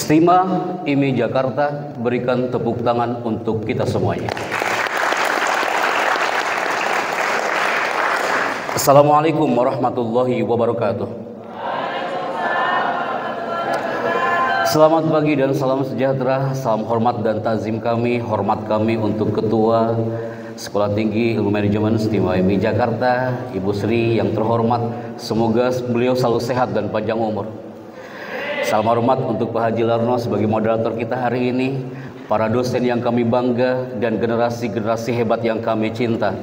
Stima IMI Jakarta, berikan tepuk tangan untuk kita semuanya. Assalamualaikum warahmatullahi wabarakatuh. Selamat pagi dan salam sejahtera, salam hormat dan takzim kami, hormat kami untuk Ketua Sekolah Tinggi Ilmu Manajemen Stima IMI Jakarta, Ibu Sri yang terhormat, semoga beliau selalu sehat dan panjang umur. Salam hormat untuk Pak Haji Larno sebagai moderator kita hari ini, para dosen yang kami bangga, dan generasi-generasi hebat yang kami cinta.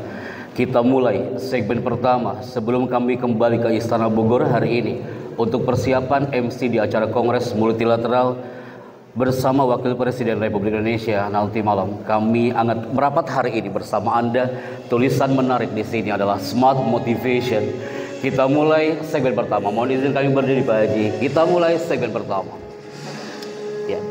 Kita mulai segmen pertama sebelum kami kembali ke Istana Bogor hari ini untuk persiapan MC di acara Kongres Multilateral bersama Wakil Presiden Republik Indonesia nanti malam. Kami hangat merapat hari ini bersama Anda. Tulisan menarik di sini adalah Smart Motivation. Kita mulai segmen pertama. Mohon izin kami berdiri Pak Haji. Kita mulai segmen pertama. Ya.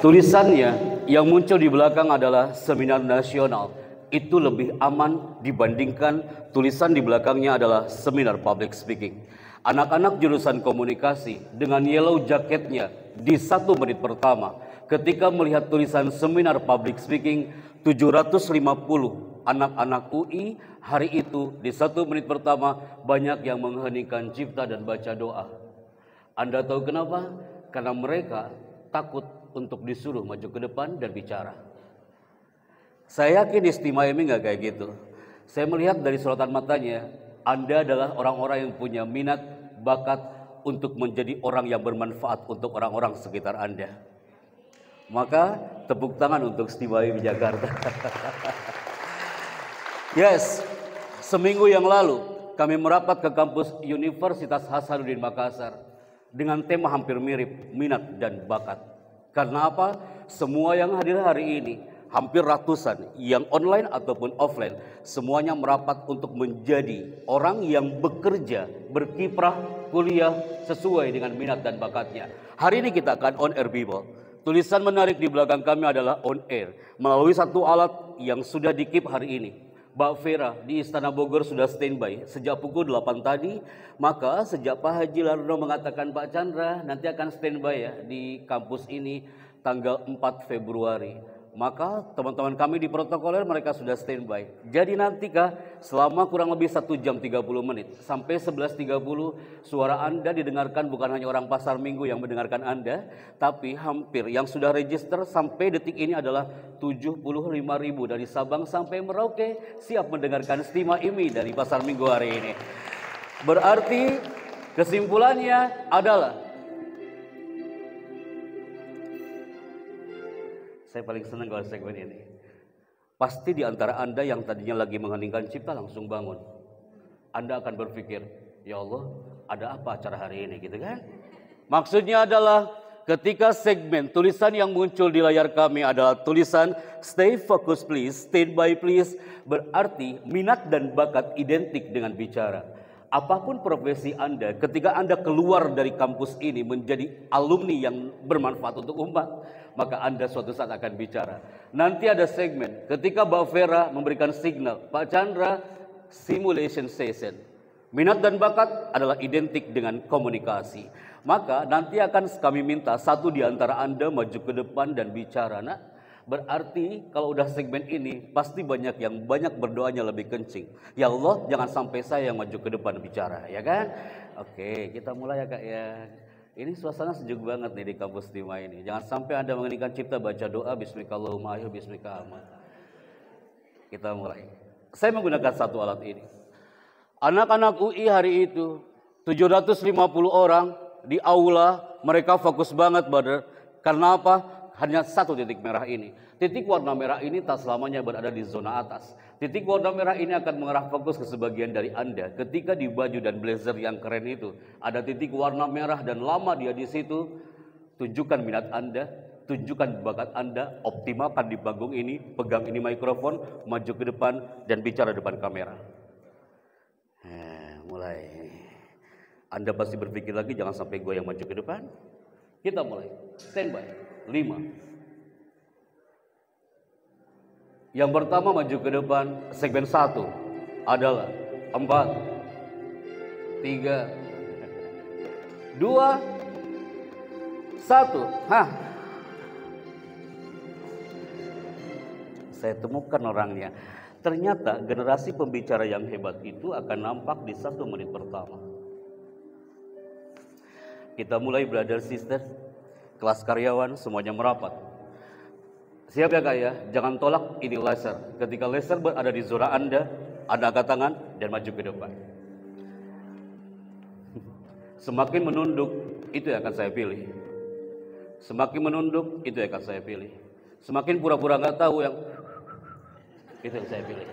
Tulisannya yang muncul di belakang adalah seminar nasional. Itu lebih aman dibandingkan tulisan di belakangnya adalah seminar public speaking. Anak-anak jurusan komunikasi dengan yellow jaketnya di 1 menit pertama ketika melihat tulisan seminar public speaking 750 anak-anak UI hari itu di 1 menit pertama banyak yang mengheningkan cipta dan baca doa. Anda tahu kenapa? Karena mereka takut untuk disuruh maju ke depan dan bicara. Saya yakin Stima IMI nggak kayak gitu. Saya melihat dari sorotan matanya, Anda adalah orang-orang yang punya minat, bakat untuk menjadi orang yang bermanfaat untuk orang-orang sekitar Anda. Maka tepuk tangan untuk Stima IMI Jakarta. Yes, seminggu yang lalu kami merapat ke kampus Universitas Hasanuddin Makassar dengan tema hampir mirip, minat dan bakat. Karena apa? Semua yang hadir hari ini, hampir ratusan, yang online ataupun offline, semuanya merapat untuk menjadi orang yang bekerja, berkiprah, kuliah sesuai dengan minat dan bakatnya. Hari ini kita akan on air people. Tulisan menarik di belakang kami adalah on air melalui satu alat yang sudah di-keep hari ini. Mbak Vera di Istana Bogor sudah standby sejak pukul 8 tadi. Maka sejak Pak Haji Larno mengatakan Pak Chandra nanti akan standby ya di kampus ini tanggal 4 Februari. Maka teman-teman kami di protokoler mereka sudah standby. Jadi nantikah selama kurang lebih 1 jam 30 menit sampai 11.30 suara Anda didengarkan bukan hanya orang pasar minggu yang mendengarkan Anda, tapi hampir yang sudah register sampai detik ini adalah 75.000 dari Sabang sampai Merauke siap mendengarkan Stima IMI dari pasar minggu hari ini. Berarti kesimpulannya adalah saya paling senang kalau segmen ini. Pasti di antara Anda yang tadinya lagi mengheningkan cipta langsung bangun. Anda akan berpikir, ya Allah, ada apa acara hari ini gitu kan? Maksudnya adalah ketika segmen tulisan yang muncul di layar kami adalah tulisan stay focus please, stand by please, berarti minat dan bakat identik dengan bicara. Apapun profesi Anda, ketika Anda keluar dari kampus ini menjadi alumni yang bermanfaat untuk umat, maka Anda suatu saat akan bicara. Nanti ada segmen ketika Mbak Vera memberikan signal, Pak Chandra, simulation session. Minat dan bakat adalah identik dengan komunikasi. Maka nanti akan kami minta satu di antara Anda maju ke depan dan bicara. Nah, berarti kalau udah segmen ini pasti banyak yang berdoanya lebih kencing. Ya Allah, jangan sampai saya yang maju ke depan bicara, ya kan? Oke, kita mulai ya Kak ya. Ini suasana sejuk banget nih di kampus Stima ini. Jangan sampai Anda mengeningkan cipta baca doa bismikallahumma ayo bismika aman. Kita mulai. Saya menggunakan satu alat ini. Anak-anak UI hari itu 750 orang di aula, mereka fokus banget brother. Karena apa? Hanya satu titik merah ini. Titik warna merah ini tak selamanya berada di zona atas. Titik warna merah ini akan mengarah fokus ke sebagian dari Anda. Ketika di baju dan blazer yang keren itu ada titik warna merah dan lama dia di situ, tunjukkan minat Anda, tunjukkan bakat Anda, optimalkan di panggung ini, pegang ini mikrofon, maju ke depan dan bicara depan kamera. Mulai. Anda pasti berpikir lagi jangan sampai gue yang maju ke depan. Kita mulai. Standby. 5. Yang pertama maju ke depan segmen 1 adalah 4, 3, 2, Satu, saya temukan orangnya. Ternyata generasi pembicara yang hebat itu akan nampak di 1 menit pertama. Kita mulai brother sister, kelas karyawan semuanya merapat. Siap ya Kak ya, jangan tolak ini laser. Ketika laser berada di zona Anda angkat tangan dan maju ke depan. Semakin menunduk, itu yang akan saya pilih. Semakin menunduk, itu yang akan saya pilih. Semakin pura-pura nggak tahu, yang itu yang saya pilih.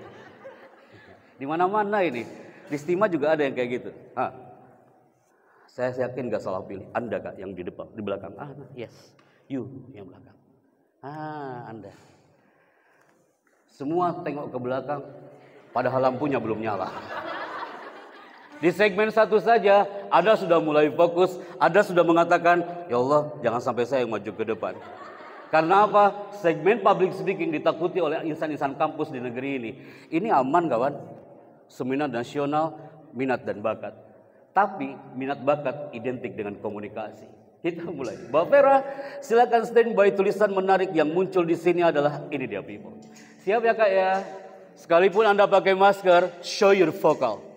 Di mana-mana ini, di Stima juga ada yang kayak gitu. Saya yakin nggak salah pilih. Anda Kak yang di depan, di belakang. Yes, you yang belakang. Anda. Semua tengok ke belakang, padahal lampunya belum nyala. Di segmen 1 saja, Anda sudah mulai fokus, Anda sudah mengatakan, ya Allah, jangan sampai saya maju ke depan. Karena apa? Segmen public speaking ditakuti oleh insan-insan kampus di negeri ini. Ini aman kawan, seminar nasional, minat dan bakat. Tapi minat bakat identik dengan komunikasi. Kita mulai. Mbak Vera, silakan standby. Tulisan menarik yang muncul di sini adalah ini dia people. Siap ya Kak ya? Sekalipun Anda pakai masker, show your vocal.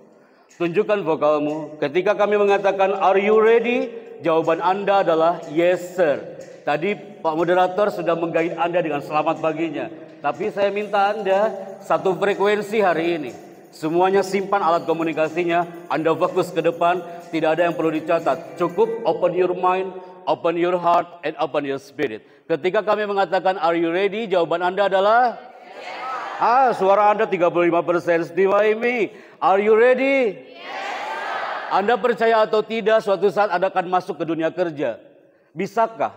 Tunjukkan vokalmu. Ketika kami mengatakan are you ready? Jawaban Anda adalah yes sir. Tadi Pak Moderator sudah menggait Anda dengan selamat paginya. Tapi saya minta Anda satu frekuensi hari ini. Semuanya simpan alat komunikasinya. Anda fokus ke depan. Tidak ada yang perlu dicatat. Cukup open your mind, open your heart, and open your spirit. Ketika kami mengatakan are you ready? Jawaban Anda adalah yes. Suara Anda 35%. Stima Amy, are you ready? Yes. Anda percaya atau tidak suatu saat Anda akan masuk ke dunia kerja? Bisakah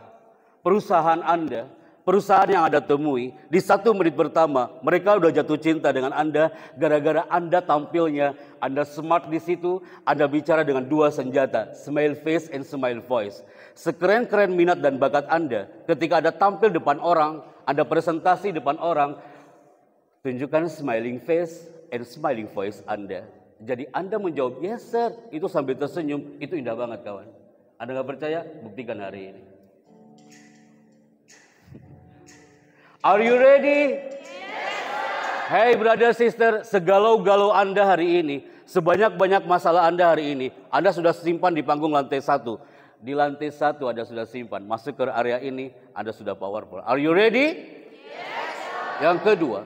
perusahaan Anda, perusahaan yang Anda temui, di 1 menit pertama mereka udah jatuh cinta dengan Anda gara-gara Anda tampilnya, Anda smart di situ, Anda bicara dengan 2 senjata, smile face and smile voice. Sekeren-keren minat dan bakat Anda, ketika Anda tampil depan orang, Anda presentasi depan orang, tunjukkan smiling face and smiling voice Anda. Jadi Anda menjawab yes sir, itu sambil tersenyum, itu indah banget kawan. Anda nggak percaya? Buktikan hari ini. Are you ready? Yes. Hey brother sister, segalau-galau Anda hari ini, sebanyak-banyak masalah Anda hari ini, Anda sudah simpan di panggung lantai 1. Di lantai 1 Anda sudah simpan, masuk ke area ini, Anda sudah powerful. Are you ready? Yes. Yang kedua,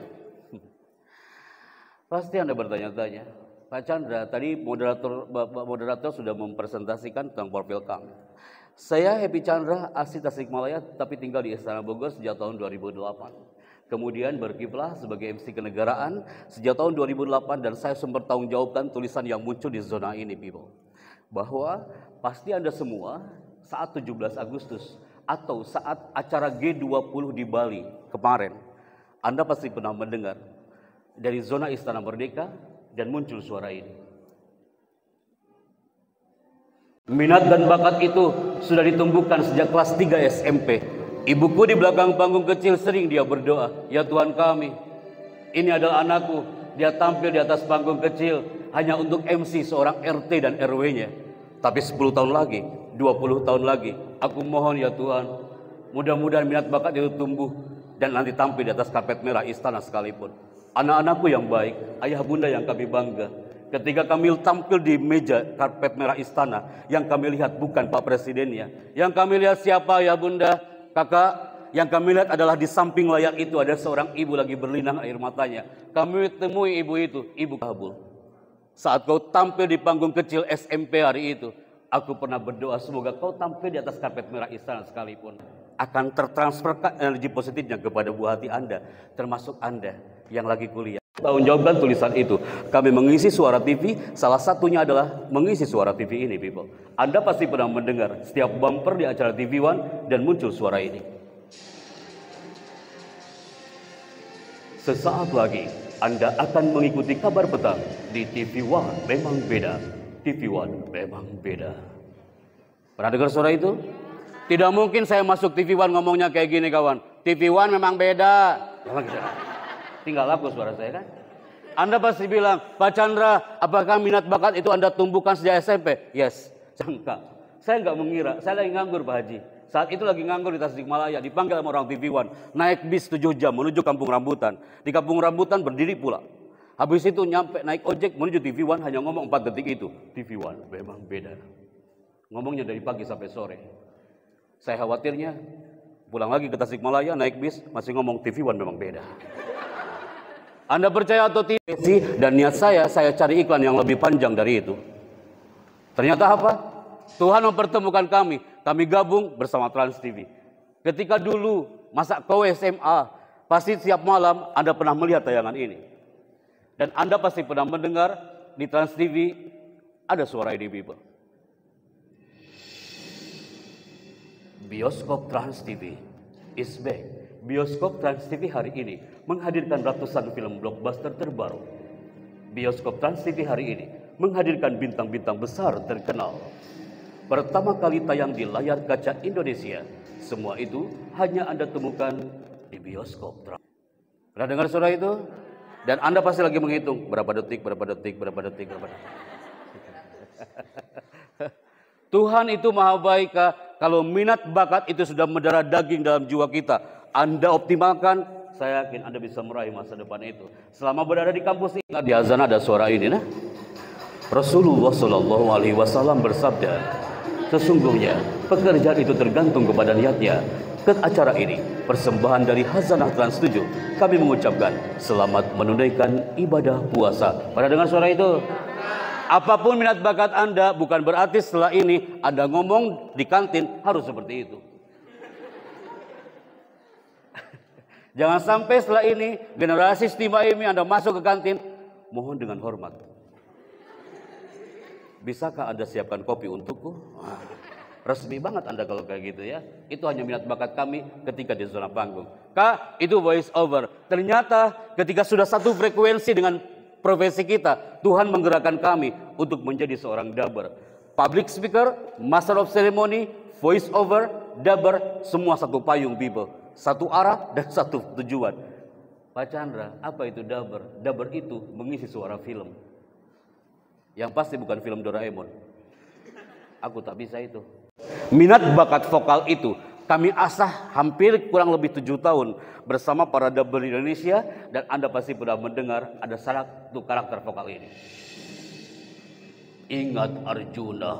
pasti Anda bertanya-tanya, Pak Chandra, tadi Bapak moderator sudah mempresentasikan tentang profil kami. Saya Happy Chandra, asli Tasikmalaya, tapi tinggal di Istana Bogor sejak tahun 2008. Kemudian berkiprah sebagai MC kenegaraan sejak tahun 2008 dan saya sempat tanggung jawabkan tulisan yang muncul di zona ini, people. Bahwa pasti Anda semua saat 17 Agustus atau saat acara G20 di Bali kemarin, Anda pasti pernah mendengar dari zona Istana Merdeka dan muncul suara ini. Minat dan bakat itu sudah ditumbuhkan sejak kelas 3 SMP. Ibuku di belakang panggung kecil sering dia berdoa, ya Tuhan kami, ini adalah anakku. Dia tampil di atas panggung kecil hanya untuk MC seorang RT dan RW-nya. Tapi 10 tahun lagi, 20 tahun lagi, aku mohon ya Tuhan, mudah-mudahan minat bakat itu tumbuh dan nanti tampil di atas karpet merah istana sekalipun. Anak-anakku yang baik, ayah bunda yang kami bangga. Ketika kami tampil di meja karpet merah istana, yang kami lihat bukan Pak Presidennya. Yang kami lihat siapa ya bunda, kakak? Yang kami lihat adalah di samping layar itu ada seorang ibu lagi berlinang air matanya. Kami temui ibu itu, Ibu Kabul. Saat kau tampil di panggung kecil SMP hari itu, aku pernah berdoa semoga kau tampil di atas karpet merah istana sekalipun. Akan tertransferkan energi positifnya kepada buah hati Anda, termasuk Anda yang lagi kuliah. Tanggung jawabkan tulisan itu. Kami mengisi suara TV, salah satunya adalah mengisi suara TV ini, people. Anda pasti pernah mendengar setiap bumper di acara TV One dan muncul suara ini. Sesaat lagi Anda akan mengikuti kabar petang di TV One. Memang beda. TV One memang beda. Pernah dengar suara itu? Tidak mungkin saya masuk TV One ngomongnya kayak gini kawan. TV One memang beda. Tinggal laku suara saya kan. Anda pasti bilang, Pak Chandra, apakah minat bakat itu Anda tumbuhkan sejak SMP? Yes. Enggak. Saya enggak mengira. Saya lagi nganggur Pak Haji. Saat itu lagi nganggur di Tasikmalaya, dipanggil sama orang TV One, naik bis 7 jam menuju Kampung Rambutan. Di Kampung Rambutan berdiri pula. Habis itu nyampe naik ojek menuju TV One, hanya ngomong 4 detik itu. TV One memang beda. Ngomongnya dari pagi sampai sore. Saya khawatirnya pulang lagi ke Tasikmalaya naik bis masih ngomong TV One memang beda. Anda percaya atau tidak sih? Dan niat saya cari iklan yang lebih panjang dari itu. Ternyata apa? Tuhan mempertemukan kami gabung bersama Trans TV. Ketika dulu masa kowe SMA, pasti setiap malam Anda pernah melihat tayangan ini. Dan Anda pasti pernah mendengar di Trans TV ada suara ini, people. Bioskop Trans TV is back. Bioskop Trans TV hari ini menghadirkan ratusan film blockbuster terbaru. Bioskop Trans TV hari ini menghadirkan bintang-bintang besar terkenal. Pertama kali tayang di layar kaca Indonesia. Semua itu hanya Anda temukan di bioskop. Pernah dengar suara itu? Dan Anda pasti lagi menghitung berapa detik. Tuhan itu maha baik. Kalau minat bakat itu sudah mendarah daging dalam jiwa kita, Anda optimalkan, saya yakin Anda bisa meraih masa depan itu. Selama berada di kampus ini, di azan ada suara ini, nah. Rasulullah Shallallahu Alaihi Wasallam bersabda, sesungguhnya pekerjaan itu tergantung kepada niatnya. Ke acara ini, persembahan dari Hazanah Trans 7, kami mengucapkan selamat menunaikan ibadah puasa. Pada dengar suara itu? Apapun minat bakat Anda, bukan berarti setelah ini Anda ngomong di kantin harus seperti itu. Jangan sampai setelah ini generasi Stima ini Anda masuk ke kantin, mohon dengan hormat. Bisakah Anda siapkan kopi untukku? Wah, resmi banget Anda kalau kayak gitu ya. Itu hanya minat bakat kami ketika di zona panggung. Kak, itu voice over. Ternyata ketika sudah satu frekuensi dengan profesi kita, Tuhan menggerakkan kami untuk menjadi seorang dubber. Public speaker, master of ceremony, voice over, dubber, semua satu payung, people. Satu arah dan satu tujuan. Pak Chandra, apa itu dubber? Dubber itu mengisi suara film. Yang pasti bukan film Doraemon. Aku tak bisa itu. Minat bakat vokal itu kami asah hampir kurang lebih 7 tahun bersama para dubber Indonesia. Dan Anda pasti pernah mendengar ada satu karakter vokal ini. Ingat Arjuna,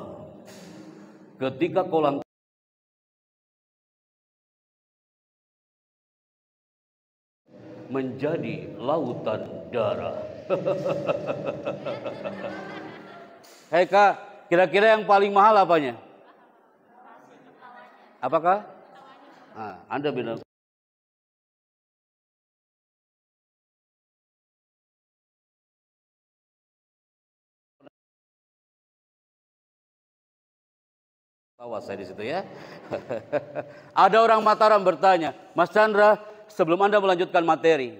ketika kolang menjadi lautan darah. Hei Kak, kira-kira yang paling mahal apanya? Apakah? Nah, Anda bilang. Tawa saya di situ ya. Ada orang Mataram bertanya, Mas Chandra, sebelum Anda melanjutkan materi,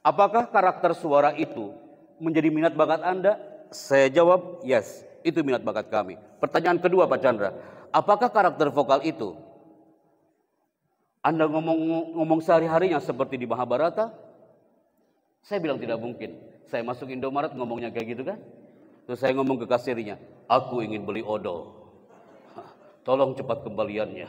apakah karakter suara itu menjadi minat bakat Anda? Saya jawab, yes, itu minat bakat kami. Pertanyaan kedua Pak Chandra, apakah karakter vokal itu Anda ngomong sehari-harinya seperti di Mahabharata? Saya bilang tidak mungkin. Saya masuk Indomaret ngomongnya kayak gitu kan? Terus saya ngomong ke kasirnya, aku ingin beli odol. Tolong cepat kembaliannya.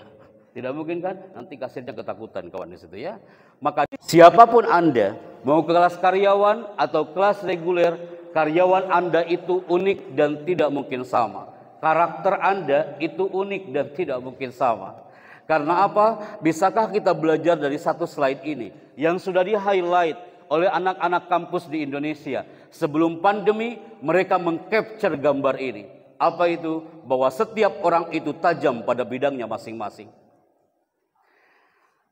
Tidak mungkin kan? Nanti kasirnya ketakutan kawan di situ ya. Maka siapapun Anda, mau kelas karyawan atau kelas reguler, karyawan Anda itu unik dan tidak mungkin sama. Karakter Anda itu unik dan tidak mungkin sama. Karena apa? Bisakah kita belajar dari satu slide ini yang sudah di-highlight oleh anak-anak kampus di Indonesia. Sebelum pandemi, mereka meng-capture gambar ini. Apa itu? Bahwa setiap orang itu tajam pada bidangnya masing-masing.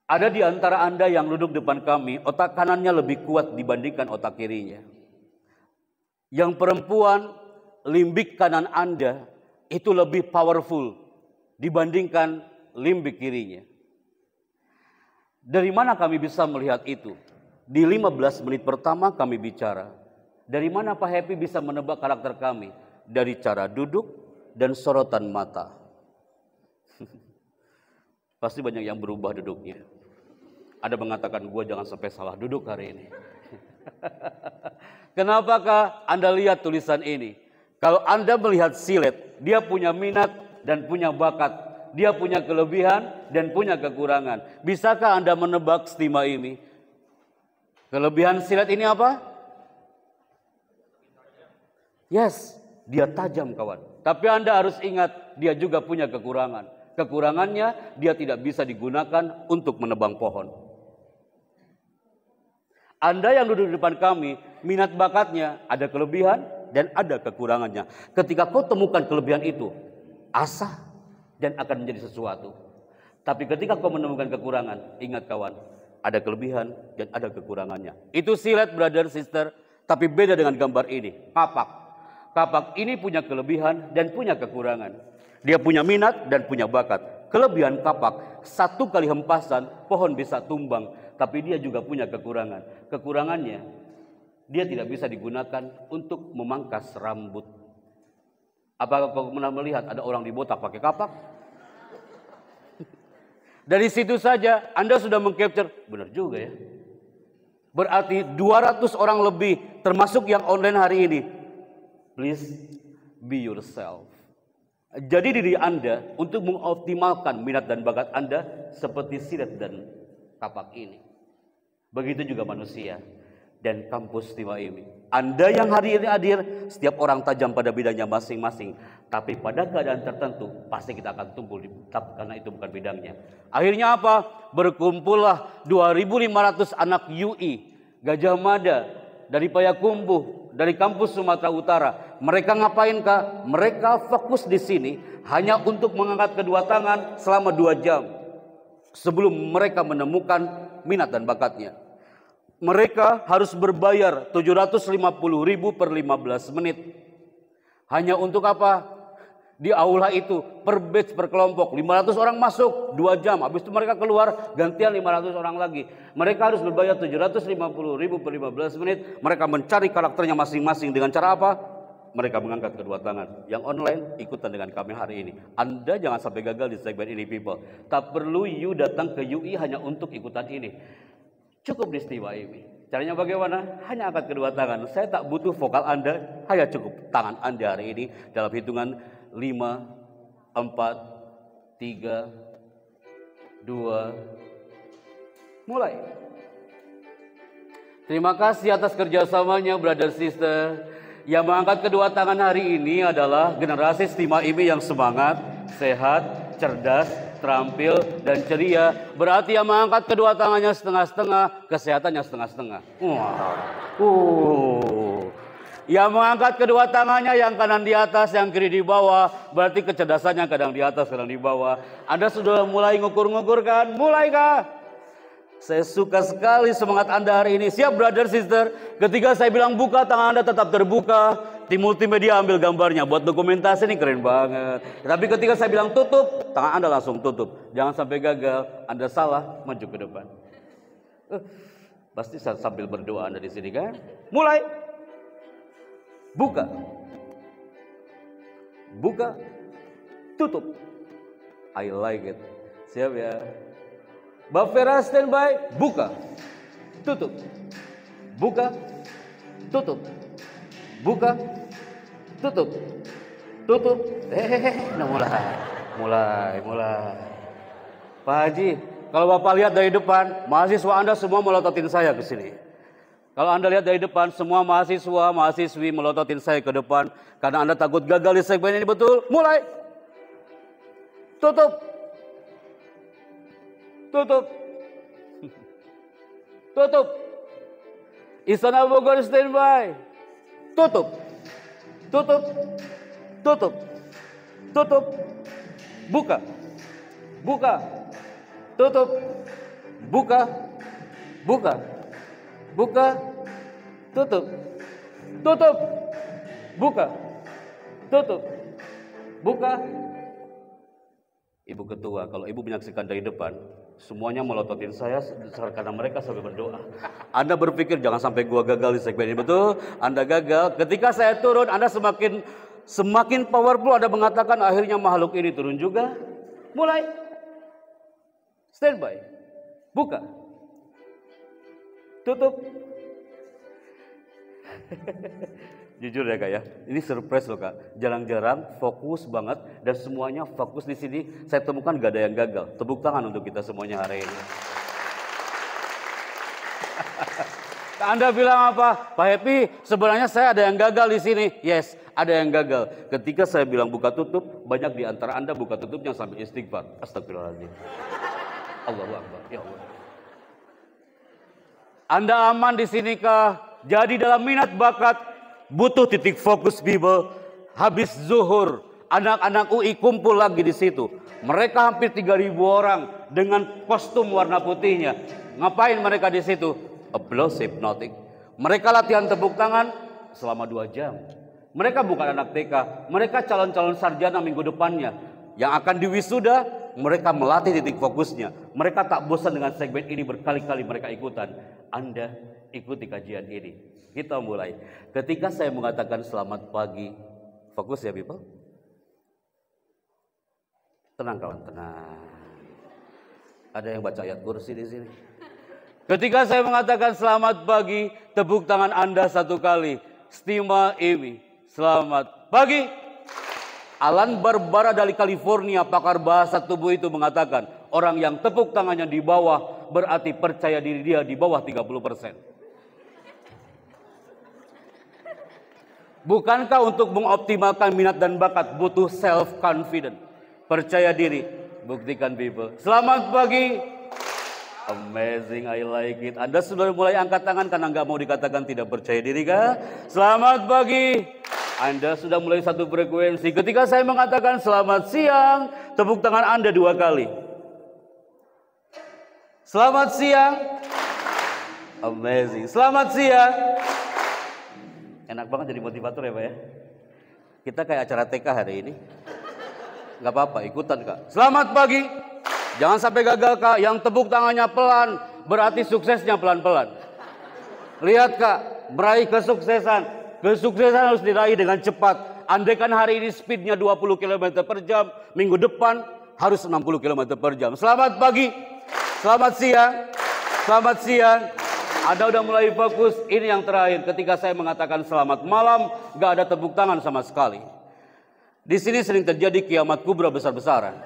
Ada di antara Anda yang duduk depan kami, otak kanannya lebih kuat dibandingkan otak kirinya. Yang perempuan, limbik kanan Anda itu lebih powerful dibandingkan limbik kirinya. Dari mana kami bisa melihat itu? Di 15 menit pertama kami bicara. Dari mana Pak Happy bisa menebak karakter kami? Dari cara duduk dan sorotan mata. Pasti banyak yang berubah duduknya. Ada mengatakan, gue jangan sampai salah duduk hari ini. Kenapakah Anda lihat tulisan ini? Kalau Anda melihat silet, dia punya minat dan punya bakat. Dia punya kelebihan dan punya kekurangan. Bisakah Anda menebak stima ini? Kelebihan silet ini apa? Yes, dia tajam kawan. Tapi Anda harus ingat, dia juga punya kekurangan. Kekurangannya, dia tidak bisa digunakan untuk menebang pohon. Anda yang duduk di depan kami, minat bakatnya ada kelebihan dan ada kekurangannya. Ketika kau temukan kelebihan itu, asah dan akan menjadi sesuatu. Tapi ketika kau menemukan kekurangan, ingat kawan, ada kelebihan dan ada kekurangannya. Itu silet brother sister, tapi beda dengan gambar ini. Kapak. Kapak ini punya kelebihan dan punya kekurangan. Dia punya minat dan punya bakat. Kelebihan kapak, satu kali hempasan pohon bisa tumbang. Tapi dia juga punya kekurangan. Kekurangannya, dia tidak bisa digunakan untuk memangkas rambut. Apakah kau pernah melihat ada orang dibotak pakai kapak? Dari situ saja Anda sudah mengcapture, benar juga ya. Berarti 200 orang lebih termasuk yang online hari ini. Please be yourself. Jadi diri Anda untuk mengoptimalkan minat dan bakat Anda seperti silet dan kapak ini. Begitu juga manusia dan kampus Stima ini. Anda yang hari ini hadir, setiap orang tajam pada bidangnya masing-masing. Tapi pada keadaan tertentu, pasti kita akan tumbuh karena itu bukan bidangnya. Akhirnya apa? Berkumpullah 2.500 anak UI, Gajah Mada, dari Payakumbuh, dari kampus Sumatera Utara. Mereka ngapain kah? Mereka fokus di sini hanya untuk mengangkat kedua tangan selama 2 jam. Sebelum mereka menemukan minat dan bakatnya. Mereka harus berbayar 750.000 per 15 menit. Hanya untuk apa? Di aula itu, per batch, per kelompok. 500 orang masuk, 2 jam. Habis itu mereka keluar, gantian 500 orang lagi. Mereka harus berbayar 750.000 per 15 menit. Mereka mencari karakternya masing-masing. Dengan cara apa? Mereka mengangkat kedua tangan. Yang online, ikutan dengan kami hari ini. Anda jangan sampai gagal di segmen ini, people. Tak perlu you datang ke UI hanya untuk ikutan ini. Cukup di Stima ini. Caranya bagaimana? Hanya angkat kedua tangan. Saya tak butuh vokal Anda, hanya cukup tangan Anda hari ini dalam hitungan 5, 4, 3, 2, mulai. Terima kasih atas kerjasamanya, brother sister. Yang mengangkat kedua tangan hari ini adalah generasi Stima IMI yang semangat, sehat, cerdas, terampil, dan ceria. Berarti yang mengangkat kedua tangannya setengah-setengah, kesehatannya setengah-setengah. Yang mengangkat kedua tangannya yang kanan di atas, yang kiri di bawah. Berarti kecerdasannya kadang di atas, kadang di bawah. Anda sudah mulai ngukur-ngukur kan? Mulai kah? Saya suka sekali semangat Anda hari ini. Siap brother sister? Ketika saya bilang buka, tangan Anda tetap terbuka. Tim multimedia ambil gambarnya. Buat dokumentasi ini keren banget. Tapi ketika saya bilang tutup, tangan Anda langsung tutup. Jangan sampai gagal. Anda salah, maju ke depan. Pasti sambil berdoa Anda di sini kan? Mulai. Buka. Buka. Tutup. I like it. Siap ya. Mbak Vera standby. Buka. Tutup. Buka. Tutup. Buka. Tutup. Tutup. Mulai. Pak Haji, kalau Bapak lihat dari depan, mahasiswa Anda semua melototin saya ke sini. Kalau Anda lihat dari depan, semua mahasiswa, mahasiswi melototin saya ke depan karena Anda takut gagal di segmen ini, betul? Mulai. Tutup. Tutup. Tutup. Istana Bogor standby. Tutup. Tutup. Tutup. Tutup. Buka. Buka. Tutup. Buka. Buka. Buka. Tutup. Tutup. Buka. Tutup. Buka. Ibu ketua, kalau ibu menyaksikan dari depan, semuanya melototin saya karena mereka sampai berdoa. Anda berpikir jangan sampai gua gagal di segmen ini, betul? Anda gagal. Ketika saya turun, Anda semakin powerful. Anda mengatakan akhirnya makhluk ini turun juga. Mulai. Standby. Buka. Tutup. Jujur ya Kak ya, ini surprise loh Kak. Jarang-jarang fokus banget dan semuanya fokus di sini. Saya temukan gak ada yang gagal. Tepuk tangan untuk kita semuanya hari ini. Anda bilang apa? Pak Happy, sebenarnya saya ada yang gagal di sini. Yes, ada yang gagal. Ketika saya bilang buka tutup, banyak di antara Anda buka tutupnya sambil istighfar. Astagfirullahaladzim. Allahu Akbar. Ya Allah. Anda aman di sini kah? Jadi dalam minat bakat butuh titik fokus people. Habis zuhur, anak-anak UI kumpul lagi di situ. Mereka hampir 3.000 orang dengan kostum warna putihnya. Ngapain mereka di situ? Applause hypnotic. Mereka latihan tepuk tangan selama 2 jam. Mereka bukan anak TK, mereka calon-calon sarjana minggu depannya yang akan diwisuda. Mereka melatih titik fokusnya. Mereka tak bosan dengan segmen ini, berkali-kali mereka ikutan. Anda ikuti kajian ini. Kita mulai. Ketika saya mengatakan selamat pagi, fokus ya people. Tenang kawan, tenang. Ada yang baca ayat kursi di sini. Ketika saya mengatakan selamat pagi, tepuk tangan Anda 1 kali. Stima Imi, selamat pagi. Alan Barbara dari California, pakar bahasa tubuh itu mengatakan, orang yang tepuk tangannya di bawah berarti percaya diri dia di bawah 30%. Bukankah untuk mengoptimalkan minat dan bakat butuh self-confident? Percaya diri, buktikan people. Selamat pagi. Amazing, I like it. Anda sudah mulai angkat tangan karena nggak mau dikatakan tidak percaya diri kah? Selamat pagi. Anda sudah mulai satu frekuensi. Ketika saya mengatakan selamat siang, tepuk tangan Anda 2 kali. Selamat siang. Amazing. Selamat siang. Enak banget jadi motivator ya Pak ya. Kita kayak acara TK hari ini. Nggak apa-apa, ikutan Kak. Selamat pagi. Jangan sampai gagal Kak. Yang tepuk tangannya pelan berarti suksesnya pelan-pelan. Lihat Kak, meraih kesuksesan. Kesuksesan harus diraih dengan cepat. Andaikan hari ini speednya 20 km per jam, minggu depan harus 60 km per jam. Selamat pagi, selamat siang, selamat siang. Anda udah mulai fokus. Ini yang terakhir. Ketika saya mengatakan selamat malam, gak ada tepuk tangan sama sekali. Di sini sering terjadi kiamat kubra besar-besaran.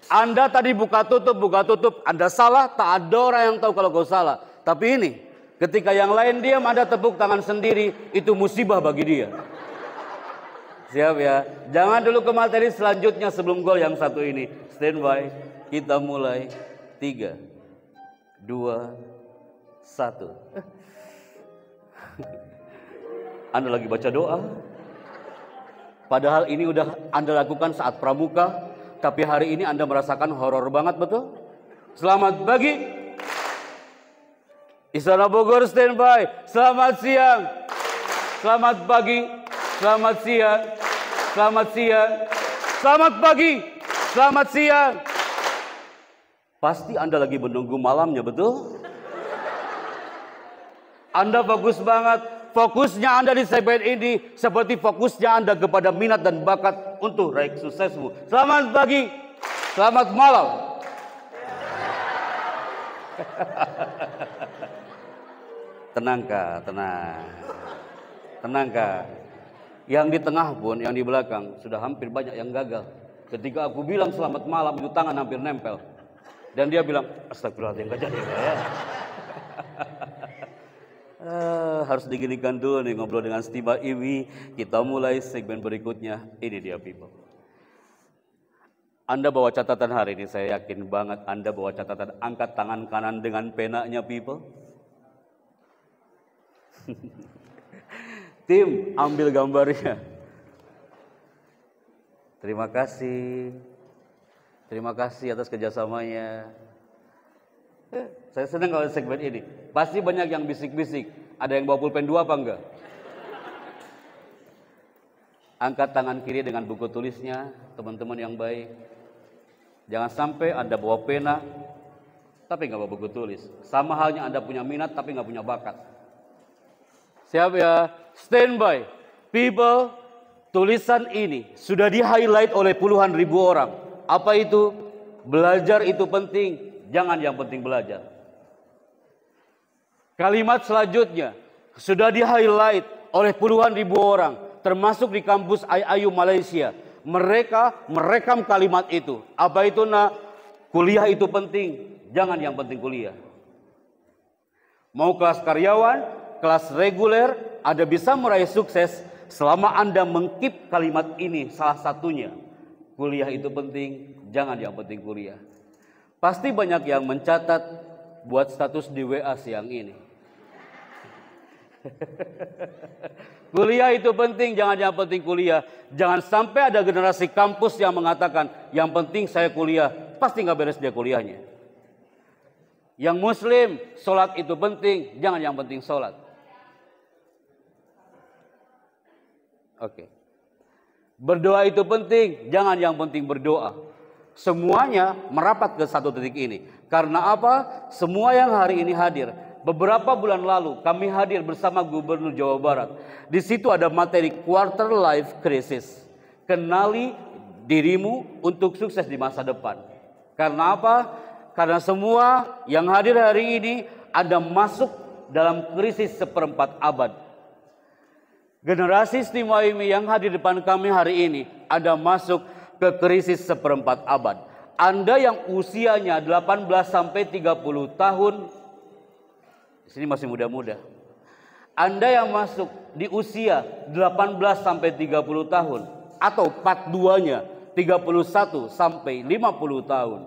Anda tadi buka tutup. Anda salah, tak ada orang yang tahu kalau kau salah. Tapi ini, ketika yang lain diam, Anda tepuk tangan sendiri, itu musibah bagi dia. Siap ya? Jangan dulu ke materi selanjutnya sebelum gol yang satu ini. Stand by, kita mulai. 3, 2, 1. Anda lagi baca doa. Padahal ini udah Anda lakukan saat pramuka. Tapi hari ini Anda merasakan horor banget, betul? Selamat pagi. Istana Bogor standby. Selamat siang. Selamat pagi. Selamat siang. Selamat siang. Selamat pagi. Selamat siang. Pasti Anda lagi menunggu malamnya, betul? Anda fokus banget. Fokusnya Anda di segmen ini seperti fokusnya Anda kepada minat dan bakat untuk raih suksesmu. Selamat pagi. Selamat malam. Tenang Kak, tenang. Tenang Kak. Yang di tengah pun, yang di belakang sudah hampir banyak yang gagal. Ketika aku bilang selamat malam, itu tangan hampir nempel. Dan dia bilang, astagfirullahaladzim, gak jadi ya. Harus diginikan dulu nih ngobrol dengan Stima Iwi. Kita mulai segmen berikutnya. Ini dia people. Anda bawa catatan hari ini, saya yakin banget Anda bawa catatan. Angkat tangan kanan dengan penanya people. Tim, ambil gambarnya. Terima kasih. Terima kasih atas kerjasamanya. Saya senang kalau segmen ini. Pasti banyak yang bisik-bisik. Ada yang bawa pulpen 2 apa enggak? Angkat tangan kiri dengan buku tulisnya, teman-teman yang baik. Jangan sampai Anda bawa pena, tapi nggak bawa buku tulis. Sama halnya Anda punya minat, tapi nggak punya bakat. Siap ya? Standby. People, tulisan ini sudah di-highlight oleh puluhan ribu orang. Apa itu? Belajar itu penting. Jangan yang penting belajar. Kalimat selanjutnya, sudah di-highlight oleh puluhan ribu orang, termasuk di kampus IAIU Malaysia. Mereka merekam kalimat itu. Apa itu nak? Kuliah itu penting, jangan yang penting kuliah. Mau kelas karyawan, kelas reguler, Anda bisa meraih sukses selama Anda mengkip kalimat ini salah satunya. Kuliah itu penting, jangan yang penting kuliah. Pasti banyak yang mencatat buat status di WA siang ini. Kuliah itu penting, jangan yang penting kuliah. Jangan sampai ada generasi kampus yang mengatakan yang penting saya kuliah, pasti nggak beres dia kuliahnya. Yang muslim, sholat itu penting, jangan yang penting sholat. Oke. Berdoa itu penting, jangan yang penting berdoa. Semuanya merapat ke satu titik ini. Karena apa? Semua yang hari ini hadir. Beberapa bulan lalu kami hadir bersama Gubernur Jawa Barat. Di situ ada materi quarter life crisis. Kenali dirimu untuk sukses di masa depan. Karena apa? Karena semua yang hadir hari ini Anda masuk dalam krisis seperempat abad. Generasi istimewa ini yang hadir di depan kami hari ini, Anda masuk ke krisis seperempat abad. Anda yang usianya 18 sampai 30 tahun, di sini masih muda-muda. Anda yang masuk di usia 18 sampai 30 tahun atau part 2-nya 31 sampai 50 tahun.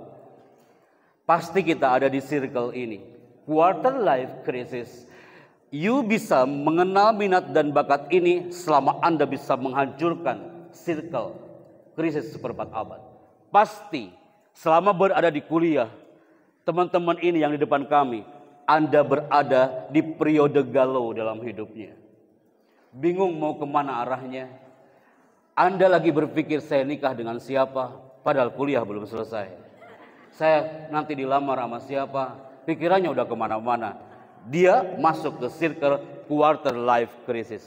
Pasti kita ada di circle ini. Quarter life crisis. You bisa mengenal minat dan bakat ini selama Anda bisa menghancurkan circle krisis seperempat abad. Pasti selama berada di kuliah, teman-teman ini yang di depan kami, Anda berada di periode galau dalam hidupnya. Bingung mau kemana arahnya. Anda lagi berpikir saya nikah dengan siapa, padahal kuliah belum selesai. Saya nanti dilamar sama siapa, pikirannya udah kemana-mana. Dia masuk ke circle quarter life crisis.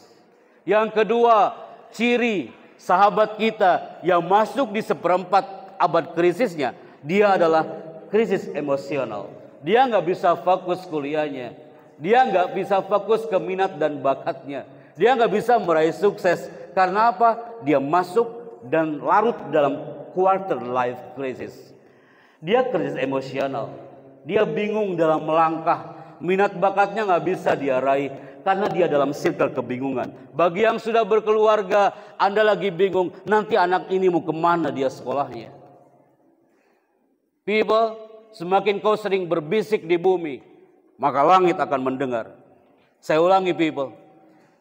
Yang kedua, ciri sahabat kita yang masuk di seperempat abad krisisnya, dia adalah krisis emosional. Dia nggak bisa fokus kuliahnya, dia nggak bisa fokus ke minat dan bakatnya, dia nggak bisa meraih sukses. Karena apa? Dia masuk dan larut dalam quarter life crisis. Dia krisis emosional, dia bingung dalam melangkah, minat bakatnya nggak bisa dia raih. Karena dia dalam circle kebingungan. Bagi yang sudah berkeluarga, Anda lagi bingung, nanti anak ini mau kemana dia sekolahnya. People, semakin kau sering berbisik di bumi, maka langit akan mendengar. Saya ulangi people,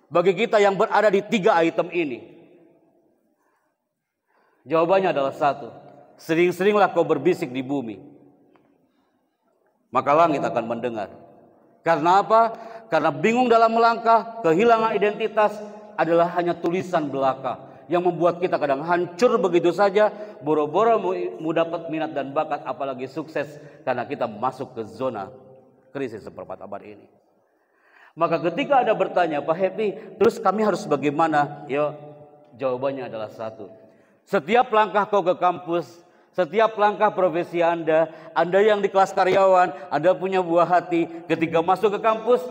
bagi kita yang berada di 3 item ini, jawabannya adalah satu. Sering-seringlah kau berbisik di bumi, maka langit akan mendengar. Karena apa? Karena bingung dalam melangkah, kehilangan identitas adalah hanya tulisan belaka yang membuat kita kadang hancur begitu saja, boro-boro mau dapat minat dan bakat, apalagi sukses, karena kita masuk ke zona krisis seperempat abad ini. Maka ketika Anda bertanya, Pak Happy, terus kami harus bagaimana? Ya, jawabannya adalah satu. Setiap langkah kau ke kampus, setiap langkah profesi Anda yang di kelas karyawan, Anda punya buah hati. Ketika masuk ke kampus,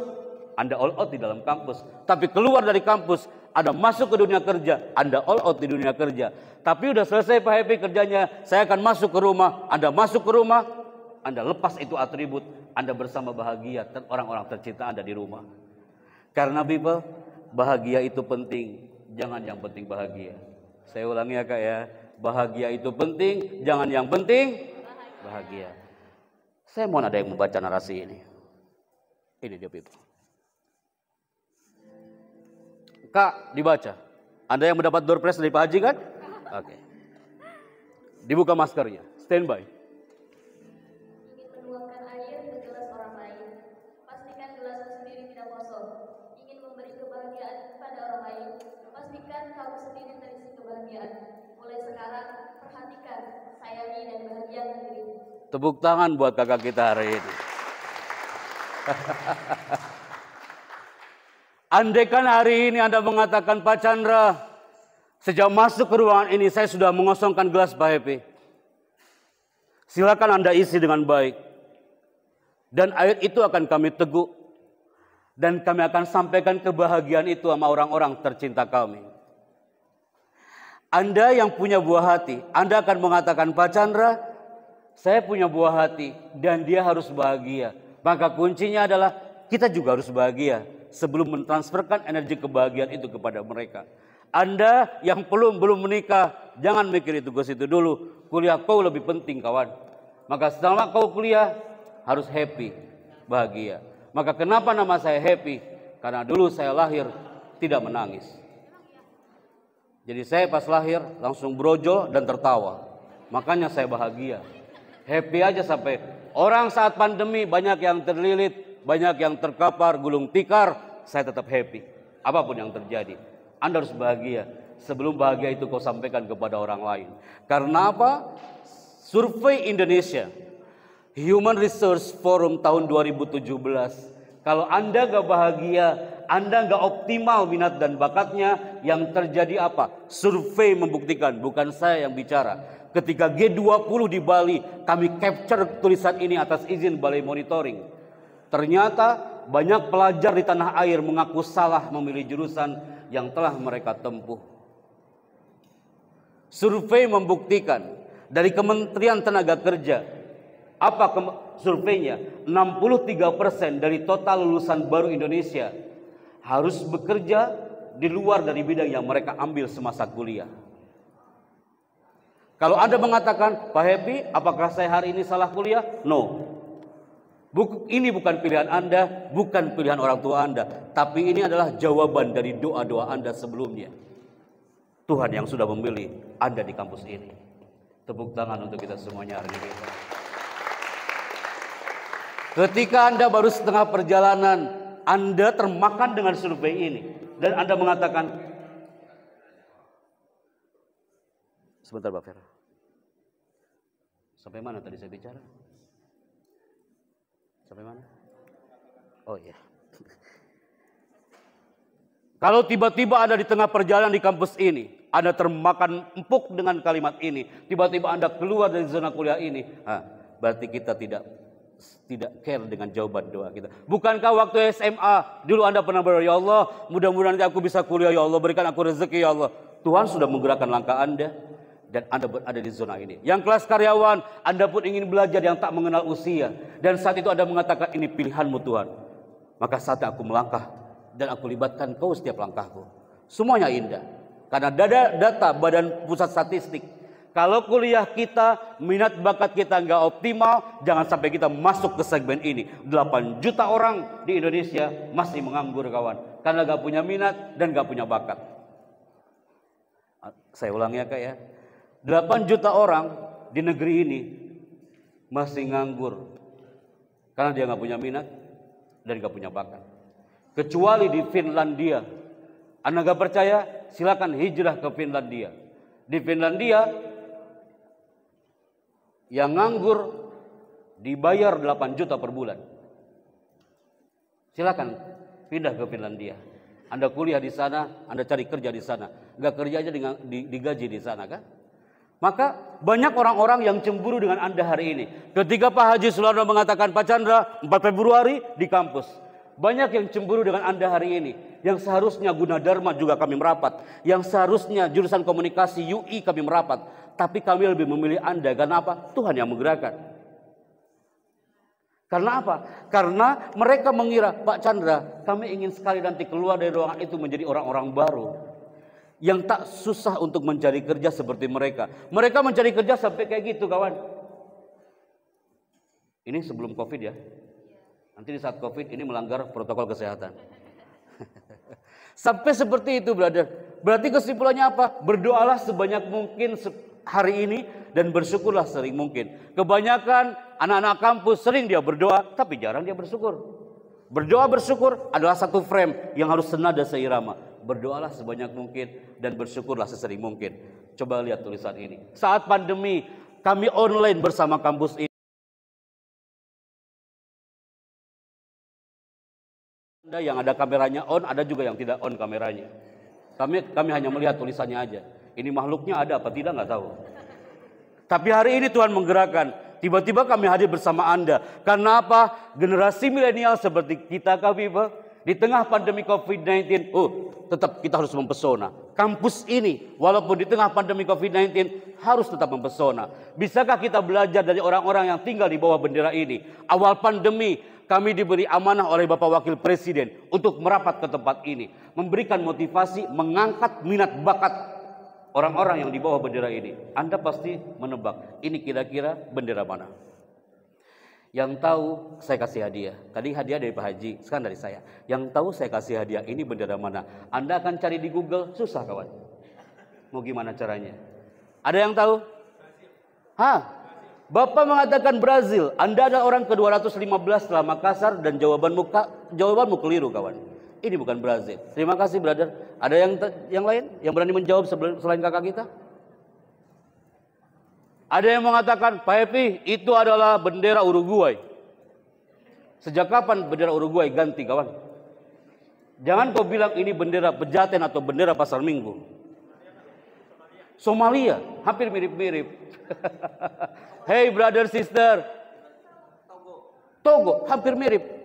Anda all out di dalam kampus. Tapi keluar dari kampus, Anda masuk ke dunia kerja, Anda all out di dunia kerja. Tapi udah selesai Pak Happy kerjanya, saya akan masuk ke rumah. Anda masuk ke rumah, Anda lepas itu atribut, Anda bersama bahagia orang-orang tercinta Anda di rumah. Karena people, bahagia itu penting, jangan yang penting bahagia. Saya ulangi ya Kak ya, bahagia itu penting, jangan yang penting bahagia. Saya mau ada yang membaca narasi ini. Ini dia people. Kak, dibaca. Anda yang mendapat door prize dari Pak Haji kan? Oke. Dibuka maskernya. Stand by. Ingin menuangkan air ke gelas orang lain. Pastikan gelas sendiri tidak kosong. Ingin memberi kebahagiaan pada orang lain. Pastikan kamu sendiri terisi kebahagiaan. Mulai sekarang, perhatikan, sayangi dan bahagiakan dirimu. Tepuk tangan buat kakak kita hari ini. Andaikan hari ini Anda mengatakan, Pak Chandra, sejak masuk ke ruangan ini saya sudah mengosongkan gelas Pak Happy. Silakan Anda isi dengan baik. Dan air itu akan kami teguk. Dan kami akan sampaikan kebahagiaan itu sama orang-orang tercinta kami. Anda yang punya buah hati, Anda akan mengatakan, Pak Chandra, saya punya buah hati dan dia harus bahagia. Maka kuncinya adalah kita juga harus bahagia sebelum mentransferkan energi kebahagiaan itu kepada mereka. Anda yang belum menikah, jangan mikir itu ke situ dulu. Kuliah kau lebih penting, kawan. Maka selama kau kuliah harus happy, bahagia. Maka kenapa nama saya happy? Karena dulu saya lahir tidak menangis. Jadi saya pas lahir langsung brojol dan tertawa. Makanya saya bahagia. Happy aja sampai orang saat pandemi banyak yang terlilit, banyak yang terkapar, gulung tikar, saya tetap happy. Apapun yang terjadi, Anda harus bahagia. Sebelum bahagia itu kau sampaikan kepada orang lain. Karena apa? Survei Indonesia, Human Resource Forum tahun 2017. Kalau Anda gak bahagia, Anda gak optimal minat dan bakatnya, yang terjadi apa? Survei membuktikan, bukan saya yang bicara. Ketika G20 di Bali, kami capture tulisan ini atas izin Balai Monitoring. Ternyata banyak pelajar di tanah air mengaku salah memilih jurusan yang telah mereka tempuh. Survei membuktikan dari Kementerian Tenaga Kerja, apa surveinya? 63% dari total lulusan baru Indonesia harus bekerja di luar dari bidang yang mereka ambil semasa kuliah. Kalau Anda mengatakan, Pak Happy, apakah saya hari ini salah kuliah? No. Ini bukan pilihan Anda, bukan pilihan orang tua Anda, tapi ini adalah jawaban dari doa-doa Anda sebelumnya. Tuhan yang sudah memilih Anda di kampus ini. Tepuk tangan untuk kita semuanya hari ini. Ketika Anda baru setengah perjalanan, Anda termakan dengan survei ini, dan Anda mengatakan, sebentar Pak Vera, sampai mana tadi saya bicara? Sampai mana? Oh iya. Kalau tiba-tiba Anda di tengah perjalanan di kampus ini, Anda termakan empuk dengan kalimat ini, tiba-tiba Anda keluar dari zona kuliah ini, berarti kita tidak care dengan jawaban doa kita. Bukankah waktu SMA dulu Anda pernah berdoa, ya Allah, mudah-mudahan aku bisa kuliah, ya Allah, berikan aku rezeki, ya Allah. Tuhan sudah menggerakkan langkah Anda dan Anda berada di zona ini. Yang kelas karyawan, Anda pun ingin belajar yang tak mengenal usia, dan saat itu Anda mengatakan, ini pilihanmu Tuhan. Maka saatnya aku melangkah dan aku libatkan kau setiap langkahku. Semuanya indah. Karena data Badan Pusat Statistik, kalau kuliah kita, minat bakat kita nggak optimal, jangan sampai kita masuk ke segmen ini. 8 juta orang di Indonesia masih menganggur, kawan, karena nggak punya minat dan nggak punya bakat. Saya ulang ya Kak ya, 8 juta orang di negeri ini masih nganggur karena dia nggak punya minat dan nggak punya bakat. Kecuali di Finlandia. Anda nggak percaya? Silakan hijrah ke Finlandia. Di Finlandia yang nganggur dibayar 8 juta per bulan. Silakan pindah ke Finlandia. Anda kuliah di sana, Anda cari kerja di sana. Nggak kerja aja digaji di sana kan? Maka banyak orang-orang yang cemburu dengan Anda hari ini. Ketika Pak Haji Sularno mengatakan, Pak Chandra 4 Februari di kampus. Banyak yang cemburu dengan Anda hari ini. Yang seharusnya Gunadarma juga kami merapat. Yang seharusnya jurusan komunikasi UI kami merapat. Tapi kami lebih memilih Anda. Karena apa? Tuhan yang menggerakkan. Karena apa? Karena mereka mengira, Pak Chandra, kami ingin sekali nanti keluar dari ruangan itu menjadi orang-orang baru. Yang tak susah untuk mencari kerja seperti mereka. Mereka mencari kerja sampai kayak gitu, kawan. Ini sebelum COVID ya. Nanti di saat COVID ini melanggar protokol kesehatan. Sampai seperti itu, brother. Berarti kesimpulannya apa? Berdoalah sebanyak mungkin hari ini dan bersyukurlah sering mungkin. Kebanyakan anak-anak kampus sering dia berdoa, tapi jarang dia bersyukur. Berdoa bersyukur adalah satu frame yang harus senada seirama. Berdoalah sebanyak mungkin dan bersyukurlah sesering mungkin. Coba lihat tulisan ini. Saat pandemi, kami online bersama kampus ini. Ada yang ada kameranya on, ada juga yang tidak on kameranya. Kami hanya melihat tulisannya aja. Ini makhluknya ada apa tidak nggak tahu. Tapi hari ini Tuhan menggerakkan. Tiba-tiba kami hadir bersama Anda. Karena apa? Generasi milenial seperti kita, kami Di tengah pandemi COVID-19, tetap kita harus mempesona. Kampus ini, walaupun di tengah pandemi COVID-19, harus tetap mempesona. Bisakah kita belajar dari orang-orang yang tinggal di bawah bendera ini? Awal pandemi, kami diberi amanah oleh Bapak Wakil Presiden untuk merapat ke tempat ini. Memberikan motivasi, mengangkat minat bakat orang-orang yang di bawah bendera ini. Anda pasti menebak, ini kira-kira bendera mana? Yang tahu saya kasih hadiah. Tadi hadiah dari Pak Haji, sekarang dari saya. Yang tahu saya kasih hadiah, ini bendera mana? Anda akan cari di Google, susah kawan. Mau gimana caranya? Ada yang tahu? Bapak mengatakan Brazil. Anda adalah orang ke-215 setelah Makassar dan jawabanmu keliru kawan. Ini bukan Brazil. Terima kasih brother. Ada yang lain yang berani menjawab selain kakak kita? Ada yang mengatakan, Pak Happy, itu adalah bendera Uruguay. Sejak kapan bendera Uruguay ganti, kawan? Jangan kau bilang ini bendera Pejaten atau bendera Pasar Minggu. Somalia, hampir mirip-mirip. Hey brother, sister. Togo, hampir mirip.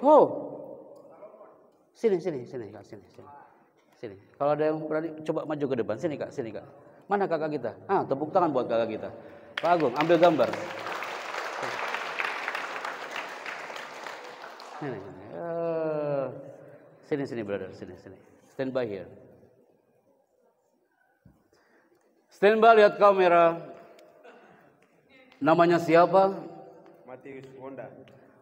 Sini. Kalau ada yang berani, coba maju ke depan. Sini kak. Mana kakak kita? Tepuk tangan buat kakak kita. Pak Agung, ambil gambar. Sini brother, sini. Stand by here. Stand by, lihat kamera. Namanya siapa? Matius Honda.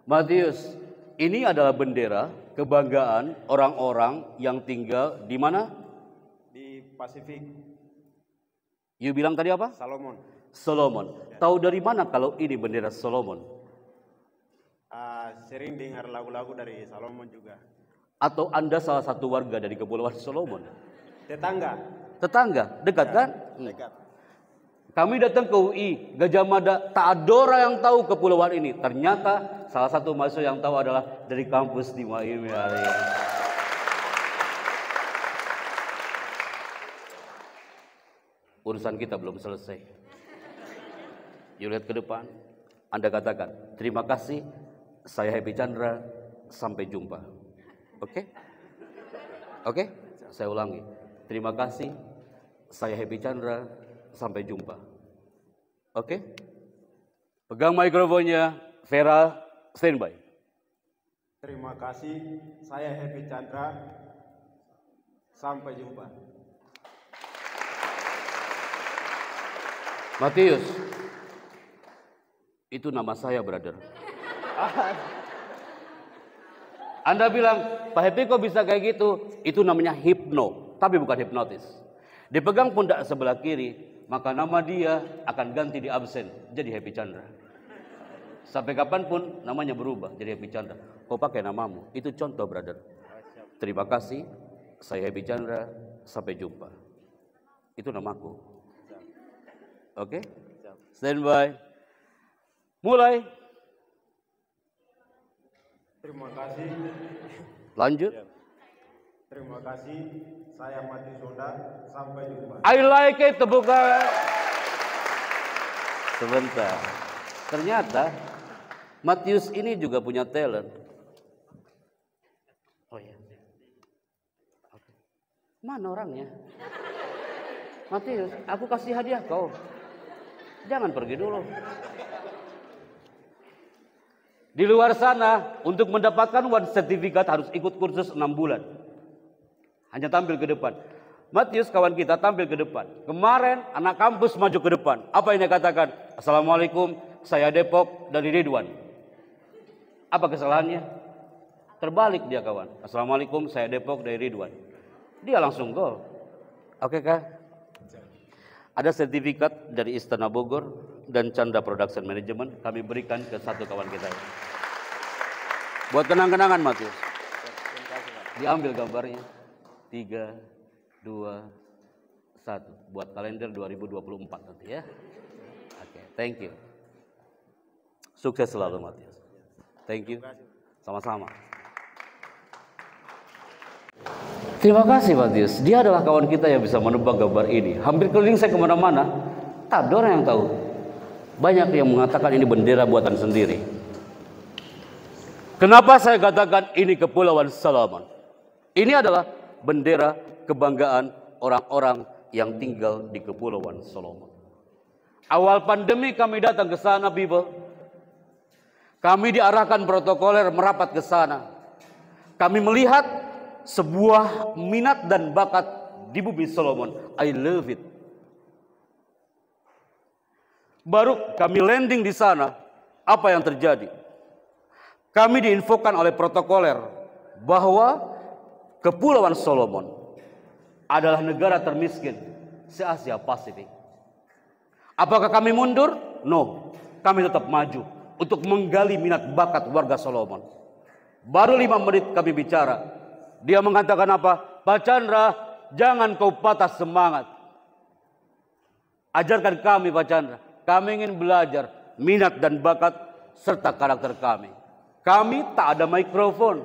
Matius, ini adalah bendera kebanggaan orang-orang yang tinggal di mana? Di Pasifik. You bilang tadi apa? Solomon. Tahu dari mana kalau ini bendera Solomon? Sering dengar lagu-lagu dari Solomon juga. Atau Anda salah satu warga dari Kepulauan Solomon? Tetangga, dekat kan? Dekat. Kami datang ke UI, Gajah Mada, tak ada orang yang tahu kepulauan ini. Ternyata salah satu mahasiswa yang tahu adalah dari kampus di Maimi hari ini. Urusan kita belum selesai. You lihat ke depan, Anda katakan, terima kasih, saya Happy Chandra, sampai jumpa. Oke? Saya ulangi. Terima kasih, saya Happy Chandra, sampai jumpa. Oke? Pegang mikrofonnya, Vera, standby. Terima kasih, saya Happy Chandra, sampai jumpa. Matius, itu nama saya, brother. Anda bilang, Pak Happy kok bisa kayak gitu? Itu namanya hipno, tapi bukan hipnotis. Dipegang pundak sebelah kiri, maka nama dia akan ganti di absen, jadi Happy Chandra. Sampai kapanpun namanya berubah, jadi Happy Chandra. Kau pakai namamu, itu contoh, brother. Terima kasih, saya Happy Chandra, sampai jumpa. Itu namaku. Oke? Stand by. Mulai. Terima kasih. Lanjut. Terima kasih, saya Matius Honda, sampai jumpa. I like it, tepuk tangan. Sebentar. Ternyata Matius ini juga punya talent. Oh iya. Oke. Mana orangnya? Matius, aku kasih hadiah kau. Jangan pergi dulu. Di luar sana, untuk mendapatkan one sertifikat harus ikut kursus 6 bulan. Hanya tampil ke depan. Matius kawan kita tampil ke depan. Kemarin anak kampus maju ke depan. Apa yang dia katakan? Assalamualaikum, saya Depok dari Ridwan. Apa kesalahannya? Terbalik dia kawan. Assalamualaikum, saya Depok dari Ridwan. Dia langsung gol. Oke kah? Ada sertifikat dari Istana Bogor dan Chandra Production Management kami berikan ke satu kawan kita. Buat kenang-kenangan Matius. Diambil gambarnya. 3, 2, 1. Buat kalender 2024 nanti ya. Oke, thank you. Sukses selalu Matius. Thank you. Sama-sama. Terima kasih Matius. Dia adalah kawan kita yang bisa menebak gambar ini. Hampir keliling saya kemana-mana, tak ada orang yang tahu. Banyak yang mengatakan ini bendera buatan sendiri. Kenapa saya katakan ini Kepulauan Solomon? Ini adalah bendera kebanggaan orang-orang yang tinggal di Kepulauan Solomon. Awal pandemi kami datang ke sana, people. Kami diarahkan protokoler merapat ke sana. Kami melihat sebuah minat dan bakat di bumi Solomon. I love it. Baru kami landing di sana, apa yang terjadi? Kami diinfokan oleh protokoler bahwa Kepulauan Solomon adalah negara termiskin se-Asia Pasifik. Apakah kami mundur? No, kami tetap maju untuk menggali minat bakat warga Solomon. Baru 5 menit kami bicara, dia mengatakan apa? Pak Chandra, jangan kau patah semangat. Ajarkan kami, Pak Chandra. Kami ingin belajar minat dan bakat serta karakter kami. Kami tak ada mikrofon,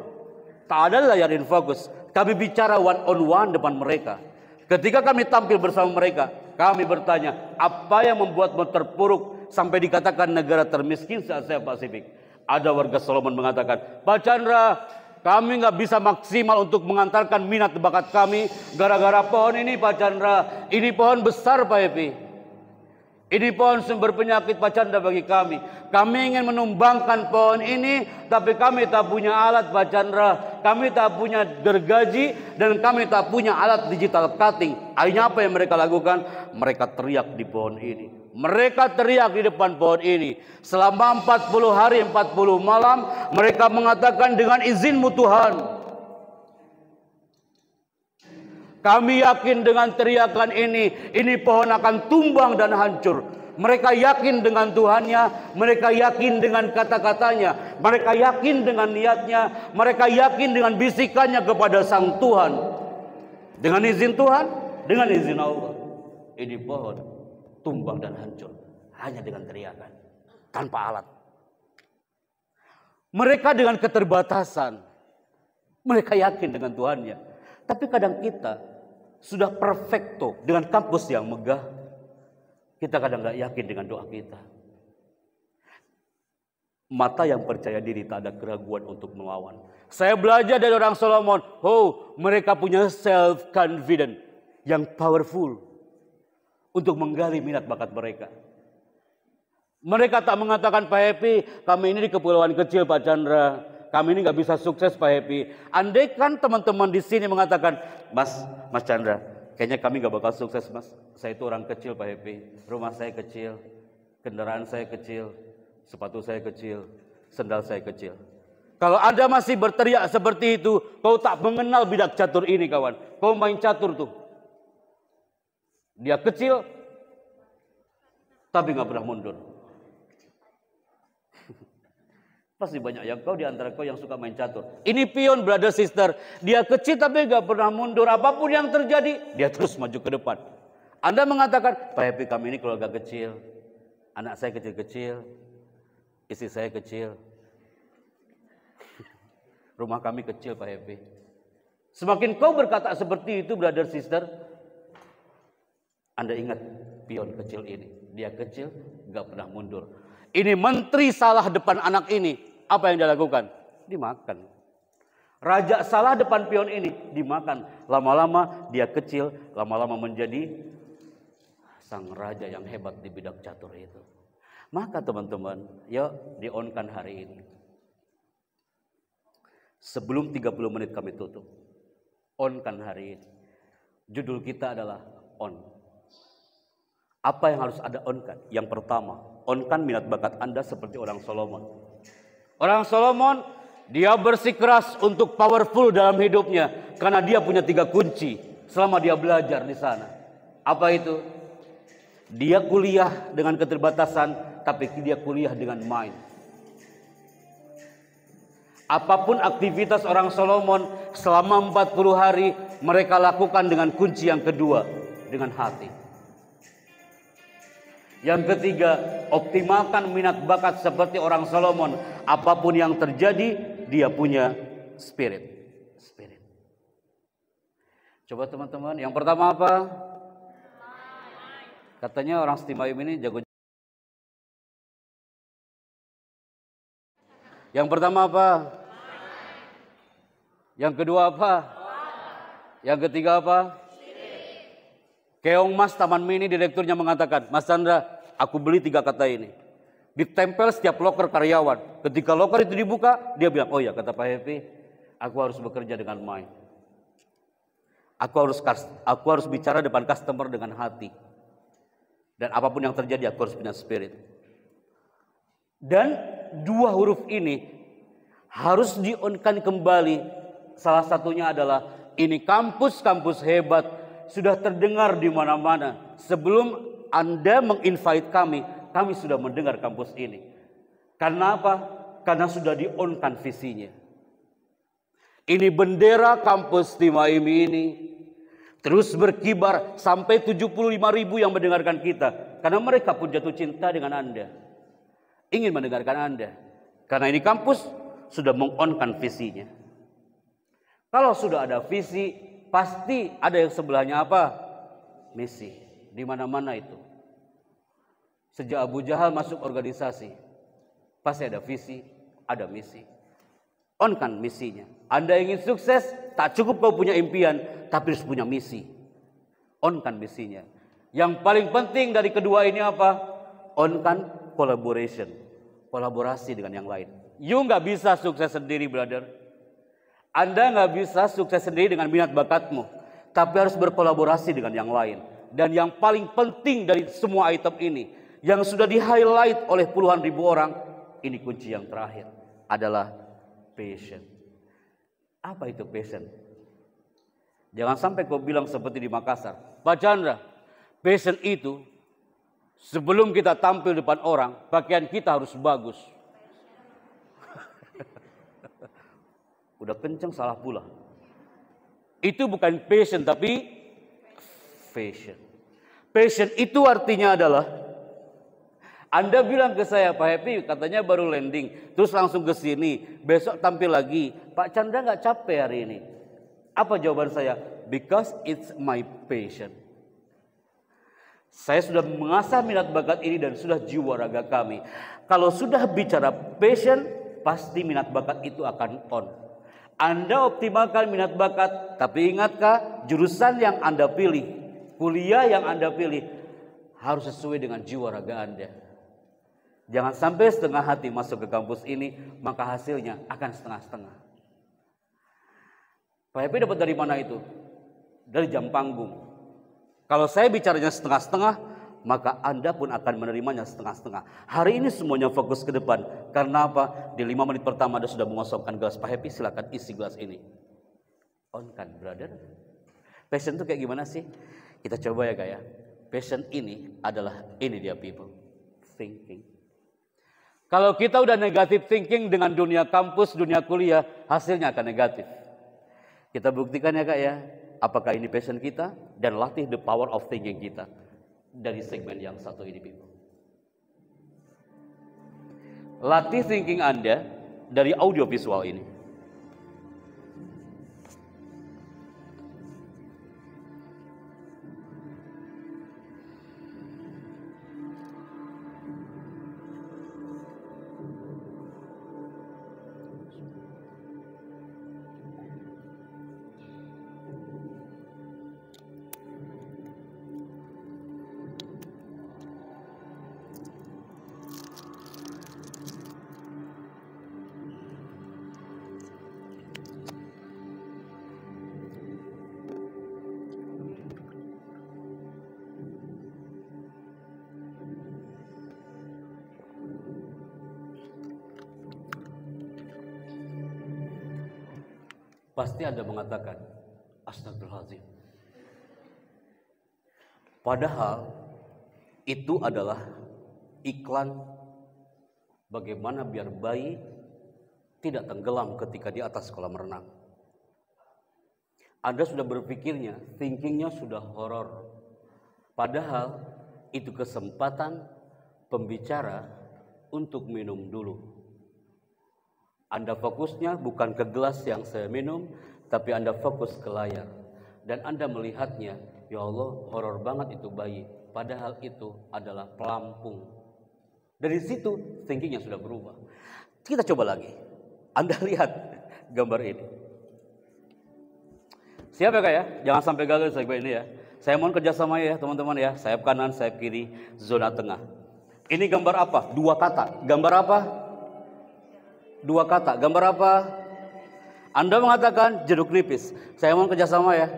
tak ada layar infocus. Kami bicara one on one depan mereka. Ketika kami tampil bersama mereka, kami bertanya, apa yang membuatmu terpuruk sampai dikatakan negara termiskin se-Asia Pasifik? Ada warga Solomon mengatakan, Pak Chandra, kami nggak bisa maksimal untuk mengantarkan minat bakat kami gara-gara pohon ini, Pak Chandra. Ini pohon besar, Pak Epi. Ini pohon sumber penyakit, Pak Chandra, bagi kami. Kami ingin menumbangkan pohon ini, tapi kami tak punya alat, Pak Chandra. Kami tak punya gergaji dan kami tak punya alat digital cutting. Akhirnya apa yang mereka lakukan? Mereka teriak di pohon ini. Mereka teriak di depan pohon ini. Selama 40 hari 40 malam mereka mengatakan, dengan izinmu Tuhan, kami yakin dengan teriakan ini pohon akan tumbang dan hancur. Mereka yakin dengan Tuhannya, mereka yakin dengan kata-katanya, mereka yakin dengan niatnya, mereka yakin dengan bisikannya kepada Sang Tuhan. Dengan izin Tuhan, dengan izin Allah, ini pohon tumbang dan hancur hanya dengan teriakan, tanpa alat. Mereka dengan keterbatasan, mereka yakin dengan Tuhannya. Tapi kadang kita sudah perfecto dengan kampus yang megah, kita kadang gak yakin dengan doa kita. Mata yang percaya diri tak ada keraguan untuk melawan. Saya belajar dari orang Solomon, mereka punya self confidence yang powerful untuk menggali minat bakat mereka. Mereka tak mengatakan, Pak Happy, kami ini di kepulauan kecil, Pak Chandra, kami ini nggak bisa sukses, Pak Happy. Andai kan teman-teman di sini mengatakan, Mas Chandra, kayaknya kami nggak bakal sukses, Mas. Saya itu orang kecil, Pak Happy. Rumah saya kecil, kendaraan saya kecil, sepatu saya kecil, sendal saya kecil. Kalau Anda masih berteriak seperti itu, kau tak mengenal bidak catur ini, kawan. Kau main catur tuh. Dia kecil, tapi nggak pernah mundur. Pasti banyak yang kau di antara kau yang suka main catur. Ini pion, brother sister. Dia kecil tapi gak pernah mundur. Apapun yang terjadi, dia terus maju ke depan. Anda mengatakan, Pak Happy, kami ini keluarga kecil. Anak saya kecil-kecil. Istri saya kecil. Rumah kami kecil, Pak Happy. Semakin kau berkata seperti itu, brother sister, Anda ingat pion kecil ini. Dia kecil, gak pernah mundur. Ini menteri salah depan anak ini. Apa yang dia lakukan? Dimakan. Raja salah depan pion ini, dimakan. Lama-lama dia kecil, lama-lama menjadi sang raja yang hebat di bidak catur itu. Maka teman-teman, yuk di-on-kan hari ini. Sebelum 30 menit kami tutup, on-kan hari ini. Judul kita adalah on. Apa yang harus ada on-kan? Yang pertama, on-kan minat bakat Anda seperti orang Solomon. Orang Solomon, dia bersikeras untuk powerful dalam hidupnya. Karena dia punya 3 kunci selama dia belajar di sana. Apa itu? Dia kuliah dengan keterbatasan, tapi dia kuliah dengan mind. Apapun aktivitas orang Solomon selama 40 hari, mereka lakukan dengan kunci yang kedua, dengan hati. Yang ketiga, optimalkan minat bakat seperti orang Solomon. Apapun yang terjadi, dia punya spirit. Coba teman-teman, yang pertama apa? Katanya orang Stimayum ini jago. Yang pertama apa? Yang kedua apa? Yang ketiga apa? Keong Mas Taman Mini direkturnya mengatakan, Mas Chandra, aku beli 3 kata ini. Ditempel setiap loker karyawan. Ketika loker itu dibuka, dia bilang, oh ya kata Pak Happy, aku harus bekerja dengan mind. Aku harus bicara depan customer dengan hati. Dan apapun yang terjadi, aku harus punya spirit. Dan 2 huruf ini harus di-on-kan kembali. Salah satunya adalah, ini kampus-kampus hebat, sudah terdengar di mana-mana. Sebelum Anda menginvite kami sudah mendengar kampus ini. Karena apa? Karena sudah di-on-kan visinya. Ini bendera kampus Timaimi ini terus berkibar sampai 75.000 yang mendengarkan kita. Karena mereka pun jatuh cinta dengan Anda. Ingin mendengarkan Anda. Karena ini kampus sudah meng-on-kan visinya. Kalau sudah ada visi, pasti ada yang sebelahnya apa? Misi. Di mana-mana itu. Sejak Abu Jahal masuk organisasi, pasti ada visi, ada misi. On-kan misinya. Anda ingin sukses, tak cukup kau punya impian, tapi harus punya misi. On-kan misinya. Yang paling penting dari kedua ini apa? On-kan collaboration. Kolaborasi dengan yang lain. You nggak bisa sukses sendiri, brother. Anda nggak bisa sukses sendiri dengan minat bakatmu, tapi harus berkolaborasi dengan yang lain. Dan yang paling penting dari semua item ini, yang sudah di-highlight oleh puluhan ribu orang, ini kunci yang terakhir, adalah passion. Apa itu passion? Jangan sampai kau bilang seperti di Makassar, Pak Chandra, passion itu sebelum kita tampil depan orang, pakaian kita harus bagus. Udah kenceng salah pula. Itu bukan passion tapi fashion. Passion itu artinya adalah, Anda bilang ke saya, Pak Happy katanya baru landing, terus langsung ke sini, besok tampil lagi. Pak Chandra nggak capek hari ini? Apa jawaban saya? Because it's my passion. Saya sudah mengasah minat bakat ini dan sudah jiwa raga kami. Kalau sudah bicara passion, pasti minat bakat itu akan on. Anda optimalkan minat bakat, tapi ingatkah jurusan yang Anda pilih, kuliah yang Anda pilih harus sesuai dengan jiwa raga Anda. Jangan sampai setengah hati masuk ke kampus ini, maka hasilnya akan setengah-setengah. Pak Happy dapat dari mana itu? Dari jam panggung. Kalau saya bicaranya setengah-setengah, maka Anda pun akan menerimanya setengah-setengah. Hari ini semuanya fokus ke depan. Karena apa? Di 5 menit pertama Anda sudah mengosongkan gelas. Pak Happy silakan isi gelas ini. On kan, brother? Passion itu kayak gimana sih? Kita coba ya, Kak ya. Passion ini adalah, ini dia people. Thinking. Kalau kita udah negatif thinking dengan dunia kampus, dunia kuliah, hasilnya akan negatif. Kita buktikan ya, Kak ya. Apakah ini passion kita? Dan latih the power of thinking kita. Dari segmen yang satu ini, people. Latih thinking Anda dari audio visual ini. Pasti Anda mengatakan, astagfirullahaladzim. Padahal itu adalah iklan bagaimana biar bayi tidak tenggelam ketika di atas kolam renang. Anda sudah berpikirnya, thinkingnya sudah horor. Padahal itu kesempatan pembicara untuk minum dulu. Anda fokusnya bukan ke gelas yang saya minum, tapi Anda fokus ke layar. Dan Anda melihatnya, ya Allah, horor banget itu bayi. Padahal itu adalah pelampung. Dari situ, thinkingnya sudah berubah. Kita coba lagi. Anda lihat gambar ini. Siap ya Kak ya? Jangan sampai gagal segmen ini ya. Saya mohon kerjasama ya teman-teman ya. Sayap kanan, sayap kiri, zona tengah. Ini gambar apa? Dua kata. Gambar apa? Dua kata. Gambar apa? Anda mengatakan jeruk nipis. Saya mohon kerjasama ya.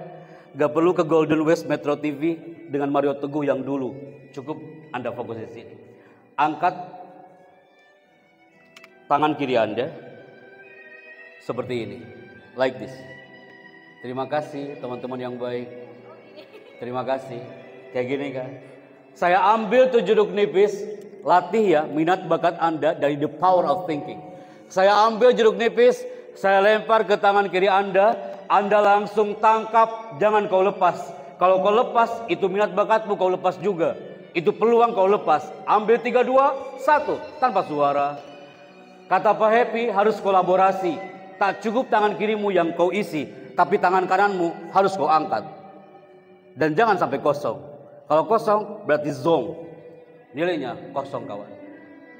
Gak perlu ke Golden West Metro TV dengan Mario Teguh yang dulu. Cukup Anda fokus di sini. Angkat tangan kiri Anda seperti ini. Like this. Terima kasih teman-teman yang baik. Terima kasih. Kayak gini kan. Saya ambil tuh jeruk nipis. Latih ya minat bakat Anda dari the power of thinking. Saya ambil jeruk nipis. Saya lempar ke tangan kiri Anda. Anda langsung tangkap. Jangan kau lepas. Kalau kau lepas itu minat bakatmu kau lepas juga. Itu peluang kau lepas. Ambil 3, 2, 1 tanpa suara. Kata Pak Happy harus kolaborasi. Tak cukup tangan kirimu yang kau isi, tapi tangan kananmu harus kau angkat. Dan jangan sampai kosong. Kalau kosong berarti zong. Nilainya kosong kawan.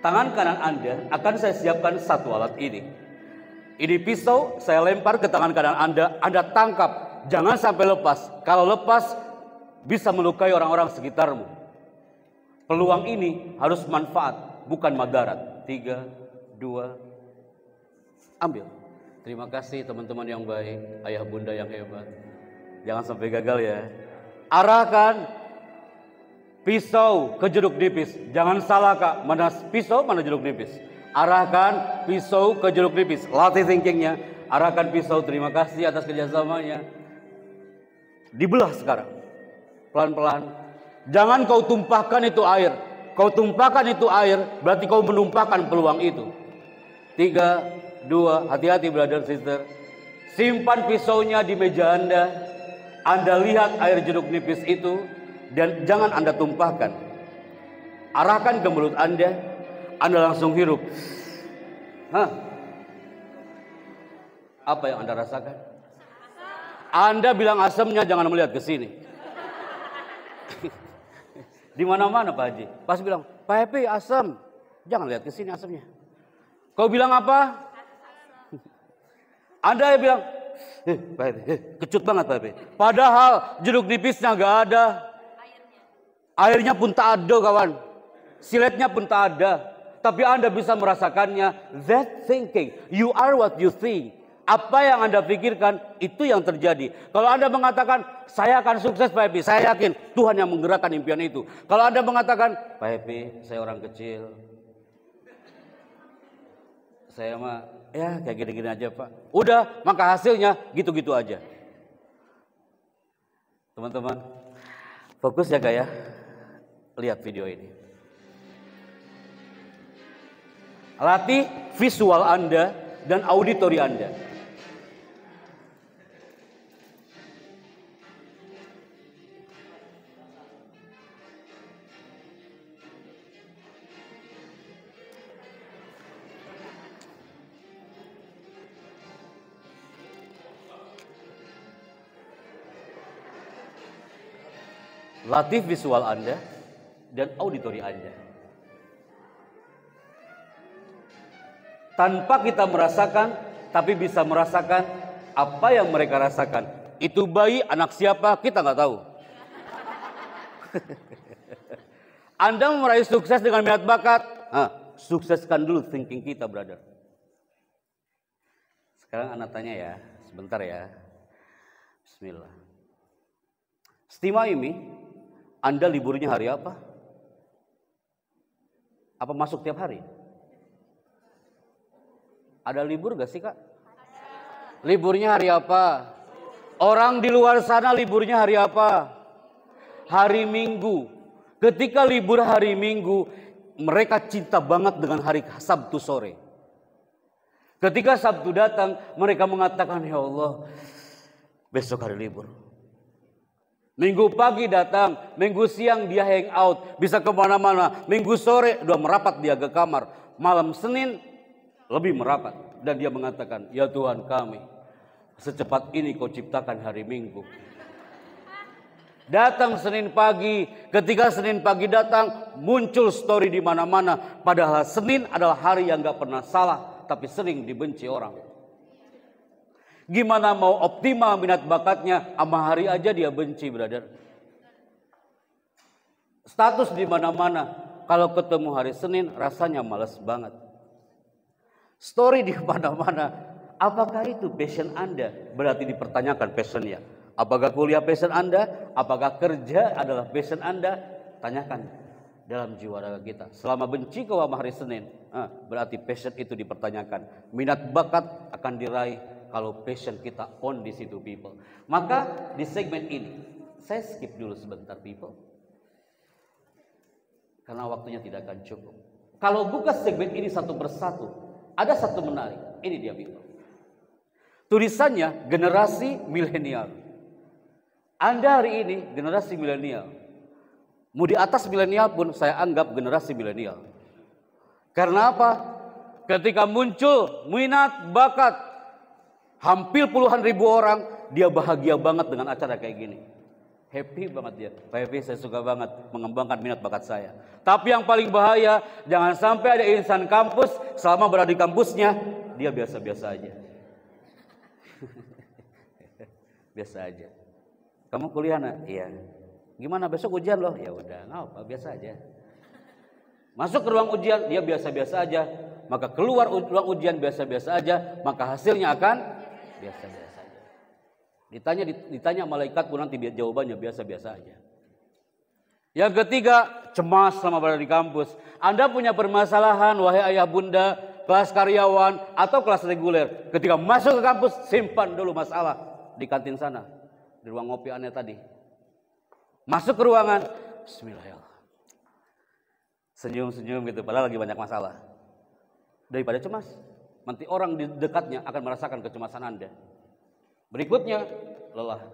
Tangan kanan Anda akan saya siapkan satu alat ini. Ini pisau saya lempar ke tangan kanan Anda tangkap. Jangan sampai lepas. Kalau lepas bisa melukai orang-orang sekitarmu. Peluang ini harus manfaat, bukan madarat. 3, 2, ambil. Terima kasih teman-teman yang baik, ayah bunda yang hebat. Jangan sampai gagal ya. Arahkan pisau ke jeruk nipis. Jangan salah Kak, mana pisau, mana jeruk nipis. Arahkan pisau ke jeruk nipis. Latih thinkingnya. Arahkan pisau, terima kasih atas kerjasamanya. Dibelah sekarang. Pelan-pelan. Jangan kau tumpahkan itu air. Kau tumpahkan itu air, berarti kau menumpahkan peluang itu. 3, 2, hati-hati brother sister. Simpan pisaunya di meja Anda. Anda lihat air jeruk nipis itu dan jangan Anda tumpahkan. Arahkan ke mulut Anda. Anda langsung hirup. Hah? Apa yang Anda rasakan? Anda bilang asamnya, jangan melihat ke sini. Di mana-mana Pak Haji. Pas bilang, Pak Happy asam. Jangan lihat ke sini asamnya. Kau bilang apa? Anda bilang, Pak Happy, kecut banget Pak Happy. Padahal jeruk nipisnya gak ada. Airnya pun tak ada kawan. Siletnya pun tak ada. Tapi Anda bisa merasakannya. That thinking. You are what you think. Apa yang Anda pikirkan, itu yang terjadi. Kalau Anda mengatakan, saya akan sukses Pak Happy. Saya yakin Tuhan yang menggerakkan impian itu. Kalau Anda mengatakan, Pak Happy, saya orang kecil. Saya mah, ya kayak gini-gini aja Pak. Udah, maka hasilnya gitu-gitu aja. Teman-teman, fokus ya Kak ya. Lihat video ini. Latih visual Anda dan auditori Anda. Latih visual Anda dan auditori Anda. Tanpa kita merasakan, tapi bisa merasakan apa yang mereka rasakan. Itu bayi anak siapa kita nggak tahu. Anda mau meraih sukses dengan minat bakat, sukseskan dulu thinking kita, brother. Sekarang anak tanya ya, sebentar ya. Bismillah. Stima ini, Anda liburnya hari apa? Apa masuk tiap hari? Ada libur gak sih Kak? Liburnya hari apa? Orang di luar sana liburnya hari apa? Hari Minggu. Ketika libur hari Minggu, mereka cinta banget dengan hari Sabtu sore. Ketika Sabtu datang, mereka mengatakan, ya Allah, besok hari libur. Minggu pagi datang, minggu siang dia hang out, bisa kemana-mana. Minggu sore udah merapat dia ke kamar. Malam Senin lebih merapat. Dan dia mengatakan, ya Tuhan kami, secepat ini kau ciptakan hari Minggu. Datang Senin pagi, ketika Senin pagi datang, muncul story di mana-mana. Padahal Senin adalah hari yang gak pernah salah, tapi sering dibenci orang. Gimana mau optimal minat bakatnya, sama hari aja dia benci, brother. Status di mana-mana, kalau ketemu hari Senin rasanya males banget. Story di mana-mana, apakah itu passion Anda? Berarti dipertanyakan passionnya. Apakah kuliah passion Anda? Apakah kerja adalah passion Anda? Tanyakan dalam jiwa raga kita. Selama benci kau sama hari Senin, berarti passion itu dipertanyakan. Minat bakat akan diraih kalau passion kita on di situ, people. Maka di segmen ini saya skip dulu sebentar, people, karena waktunya tidak akan cukup. Kalau buka segmen ini satu persatu, ada satu menarik. Ini dia, people. Tulisannya generasi milenial. Anda hari ini generasi milenial. Mau di atas milenial pun saya anggap generasi milenial. Karena apa? Ketika muncul minat bakat, hampir puluhan ribu orang, dia bahagia banget dengan acara kayak gini. Happy banget dia. Pak Happy, saya suka banget mengembangkan minat bakat saya. Tapi yang paling bahaya, jangan sampai ada insan kampus selama berada di kampusnya, dia biasa-biasa aja. Biasa aja. Kamu kuliah nak? Iya. Gimana besok ujian loh? Ya udah, nggak apa, biasa aja. Masuk ke ruang ujian, dia biasa-biasa aja. Maka keluar ruang ujian biasa-biasa aja, maka hasilnya akan biasa-biasa aja. Ditanya malaikat pun nanti jawabannya biasa-biasa aja. Yang ketiga, cemas selama berada di kampus. Anda punya permasalahan, wahai ayah bunda, kelas karyawan atau kelas reguler. Ketika masuk ke kampus, simpan dulu masalah di kantin sana, di ruang ngopi Anda tadi. Masuk ke ruangan, bismillahirrahmanirrahim. Senyum-senyum gitu, padahal lagi banyak masalah. Daripada cemas, nanti orang di dekatnya akan merasakan kecemasan Anda. Berikutnya, lelah.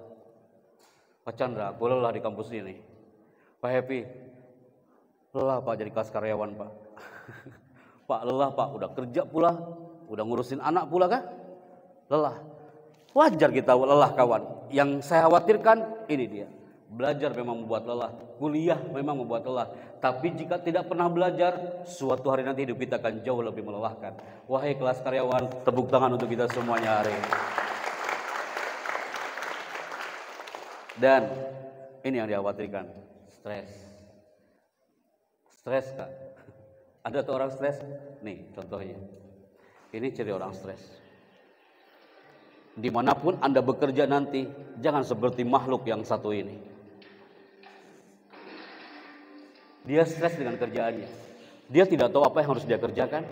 Pak Chandra, aku lelah di kampus ini. Pak Happy, lelah Pak jadi kelas karyawan Pak. Pak lelah Pak, udah kerja pula, udah ngurusin anak pula kan? Lelah. Wajar kita lelah kawan. Yang saya khawatirkan ini dia. Belajar memang membuat lelah, kuliah memang membuat lelah. Tapi jika tidak pernah belajar, suatu hari nanti hidup kita akan jauh lebih melelahkan. Wahai kelas karyawan, tepuk tangan untuk kita semuanya hari ini. Dan ini yang dikhawatirkan, stres. Stres Kak. Ada tuh orang stres? Nih contohnya. Ini ciri orang stres. Dimanapun Anda bekerja nanti, jangan seperti makhluk yang satu ini. Dia stres dengan kerjaannya. Dia tidak tahu apa yang harus dia kerjakan.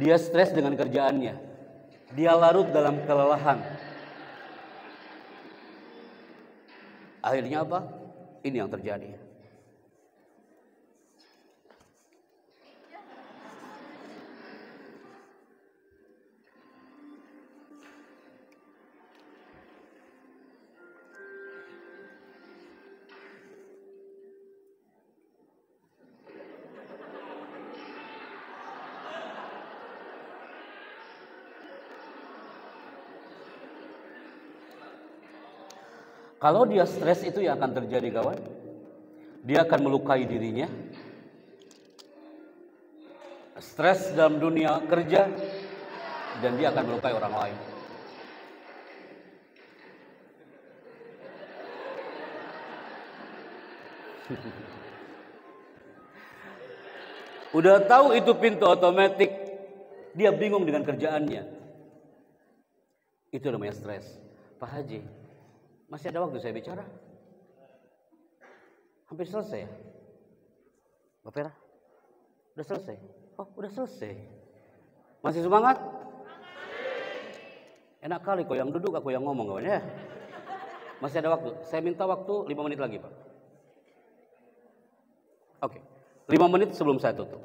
Dia stres dengan kerjaannya. Dia larut dalam kelelahan. Akhirnya apa? Ini yang terjadi. Kalau dia stres itu yang akan terjadi kawan. Dia akan melukai dirinya. Stres dalam dunia kerja. Dan dia akan melukai orang lain. Udah tahu itu pintu otomatis. Dia bingung dengan kerjaannya. Itu namanya stres. Pak Haji, masih ada waktu saya bicara? Hampir selesai ya? Mbak Vera? Udah selesai? Oh udah selesai. Masih semangat? Enak kali kok yang duduk, aku yang ngomong kawan ya. Masih ada waktu. Saya minta waktu 5 menit lagi Pak. Oke, 5 menit sebelum saya tutup.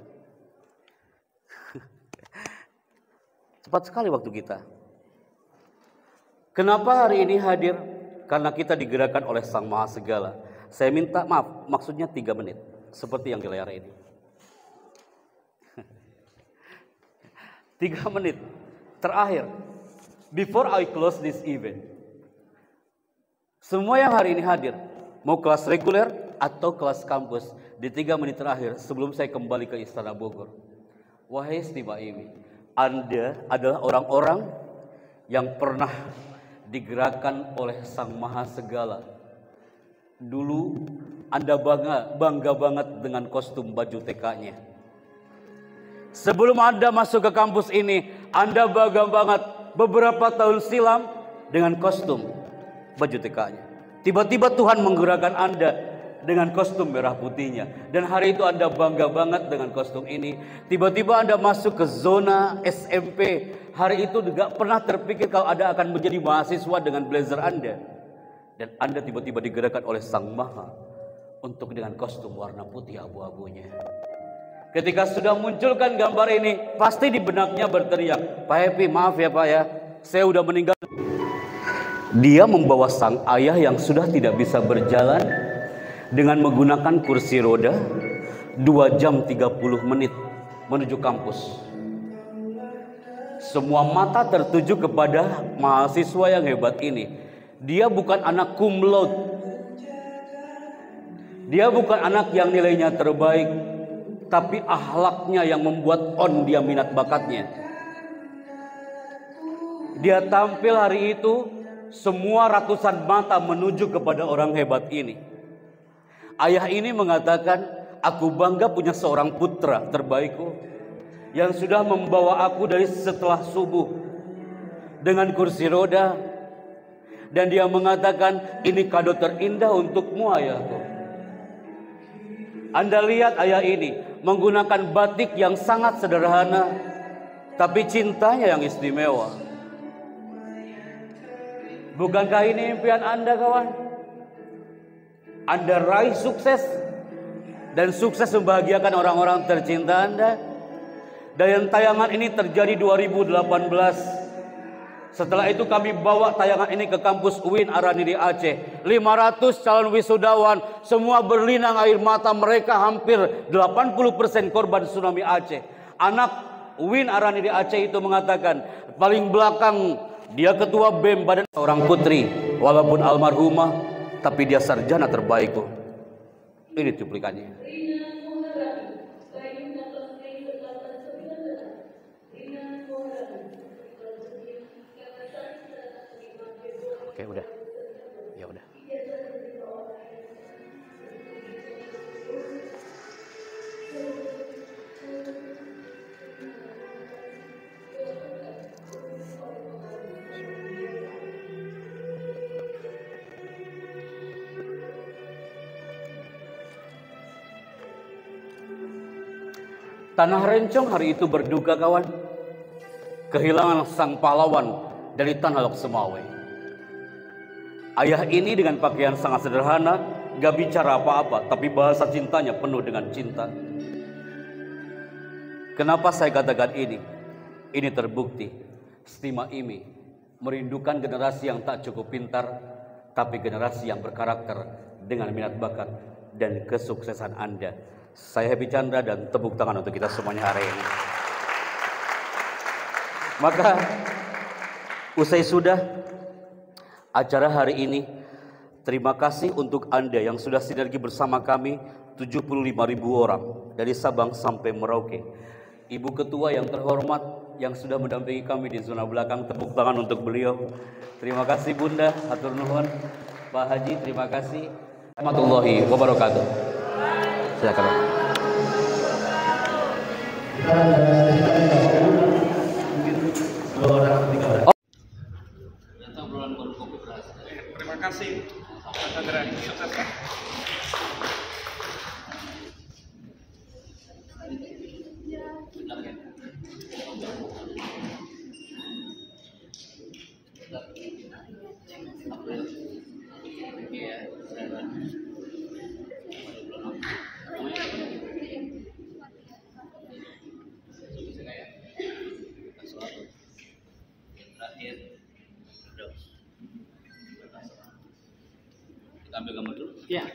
Cepat sekali waktu kita. Kenapa hari ini hadir? Karena kita digerakkan oleh Sang Maha Segala. Saya minta maaf, maksudnya 3 menit. Seperti yang di layar ini. 3 menit terakhir. Before I close this event. Semua yang hari ini hadir, mau kelas reguler atau kelas kampus, di 3 menit terakhir sebelum saya kembali ke Istana Bogor. Wahai Stiva Iwi, Anda adalah orang-orang yang pernah digerakkan oleh Sang Maha Segala. Dulu Anda bangga banget dengan kostum baju TK-nya. Sebelum Anda masuk ke kampus ini, Anda bangga banget beberapa tahun silam dengan kostum baju TK-nya. Tiba-tiba Tuhan menggerakkan Anda dengan kostum merah putihnya. Dan hari itu Anda bangga banget dengan kostum ini. Tiba-tiba Anda masuk ke zona SMP. Hari itu tidak pernah terpikir kalau Anda akan menjadi mahasiswa dengan blazer Anda. Dan Anda tiba-tiba digerakkan oleh Sang Maha untuk dengan kostum warna putih abu-abunya. Ketika sudah munculkan gambar ini, pasti di benaknya berteriak, "Pak Happy, maaf ya Pak ya, saya udah meninggal." Dia membawa sang ayah yang sudah tidak bisa berjalan dengan menggunakan kursi roda 2 jam 30 menit menuju kampus. Semua mata tertuju kepada mahasiswa yang hebat ini. Dia bukan anak cum laude. Dia bukan anak yang nilainya terbaik, tapi akhlaknya yang membuat dia minat bakatnya. Dia tampil hari itu, semua ratusan mata menuju kepada orang hebat ini. Ayah ini mengatakan, "Aku bangga punya seorang putra terbaikku yang sudah membawa aku dari setelah subuh dengan kursi roda." Dan dia mengatakan, "Ini kado terindah untukmu ayahku." Anda lihat ayah ini menggunakan batik yang sangat sederhana, tapi cintanya yang istimewa. Bukankah ini impian Anda, kawan? Anda raih sukses, dan sukses membahagiakan orang-orang tercinta Anda. Dan tayangan ini terjadi 2018. Setelah itu kami bawa tayangan ini ke kampus UIN Araniri Aceh. 500 calon wisudawan, semua berlinang air mata. Mereka hampir 80% korban tsunami Aceh. Anak UIN Araniri Aceh itu mengatakan, paling belakang dia ketua BEM, badan seorang putri, walaupun almarhumah, tapi dia sarjana terbaikku. Ini cuplikannya. Oke, udah. Ya udah. Tanah Rencong hari itu berduka, kawan. Kehilangan sang pahlawan dari Tanah Lok Semawe. Ayah ini dengan pakaian sangat sederhana, gak bicara apa-apa, tapi bahasa cintanya penuh dengan cinta. Kenapa saya katakan ini? Ini terbukti Stima Imi merindukan generasi yang tak cukup pintar, tapi generasi yang berkarakter dengan minat bakat dan kesuksesan Anda. Saya Happy Chandra, dan tepuk tangan untuk kita semuanya hari ini. Maka usai sudah acara hari ini, terima kasih untuk Anda yang sudah sinergi bersama kami, 75.000 orang dari Sabang sampai Merauke. Ibu Ketua yang terhormat yang sudah mendampingi kami di zona belakang, tepuk tangan untuk beliau. Terima kasih Bunda, hatur nuhun. Pak Haji, terima kasih. Warahmatullahi wabarakatuh. Silakan. Terima kasih. Sukses. Kita ambil gambar dulu. Ya.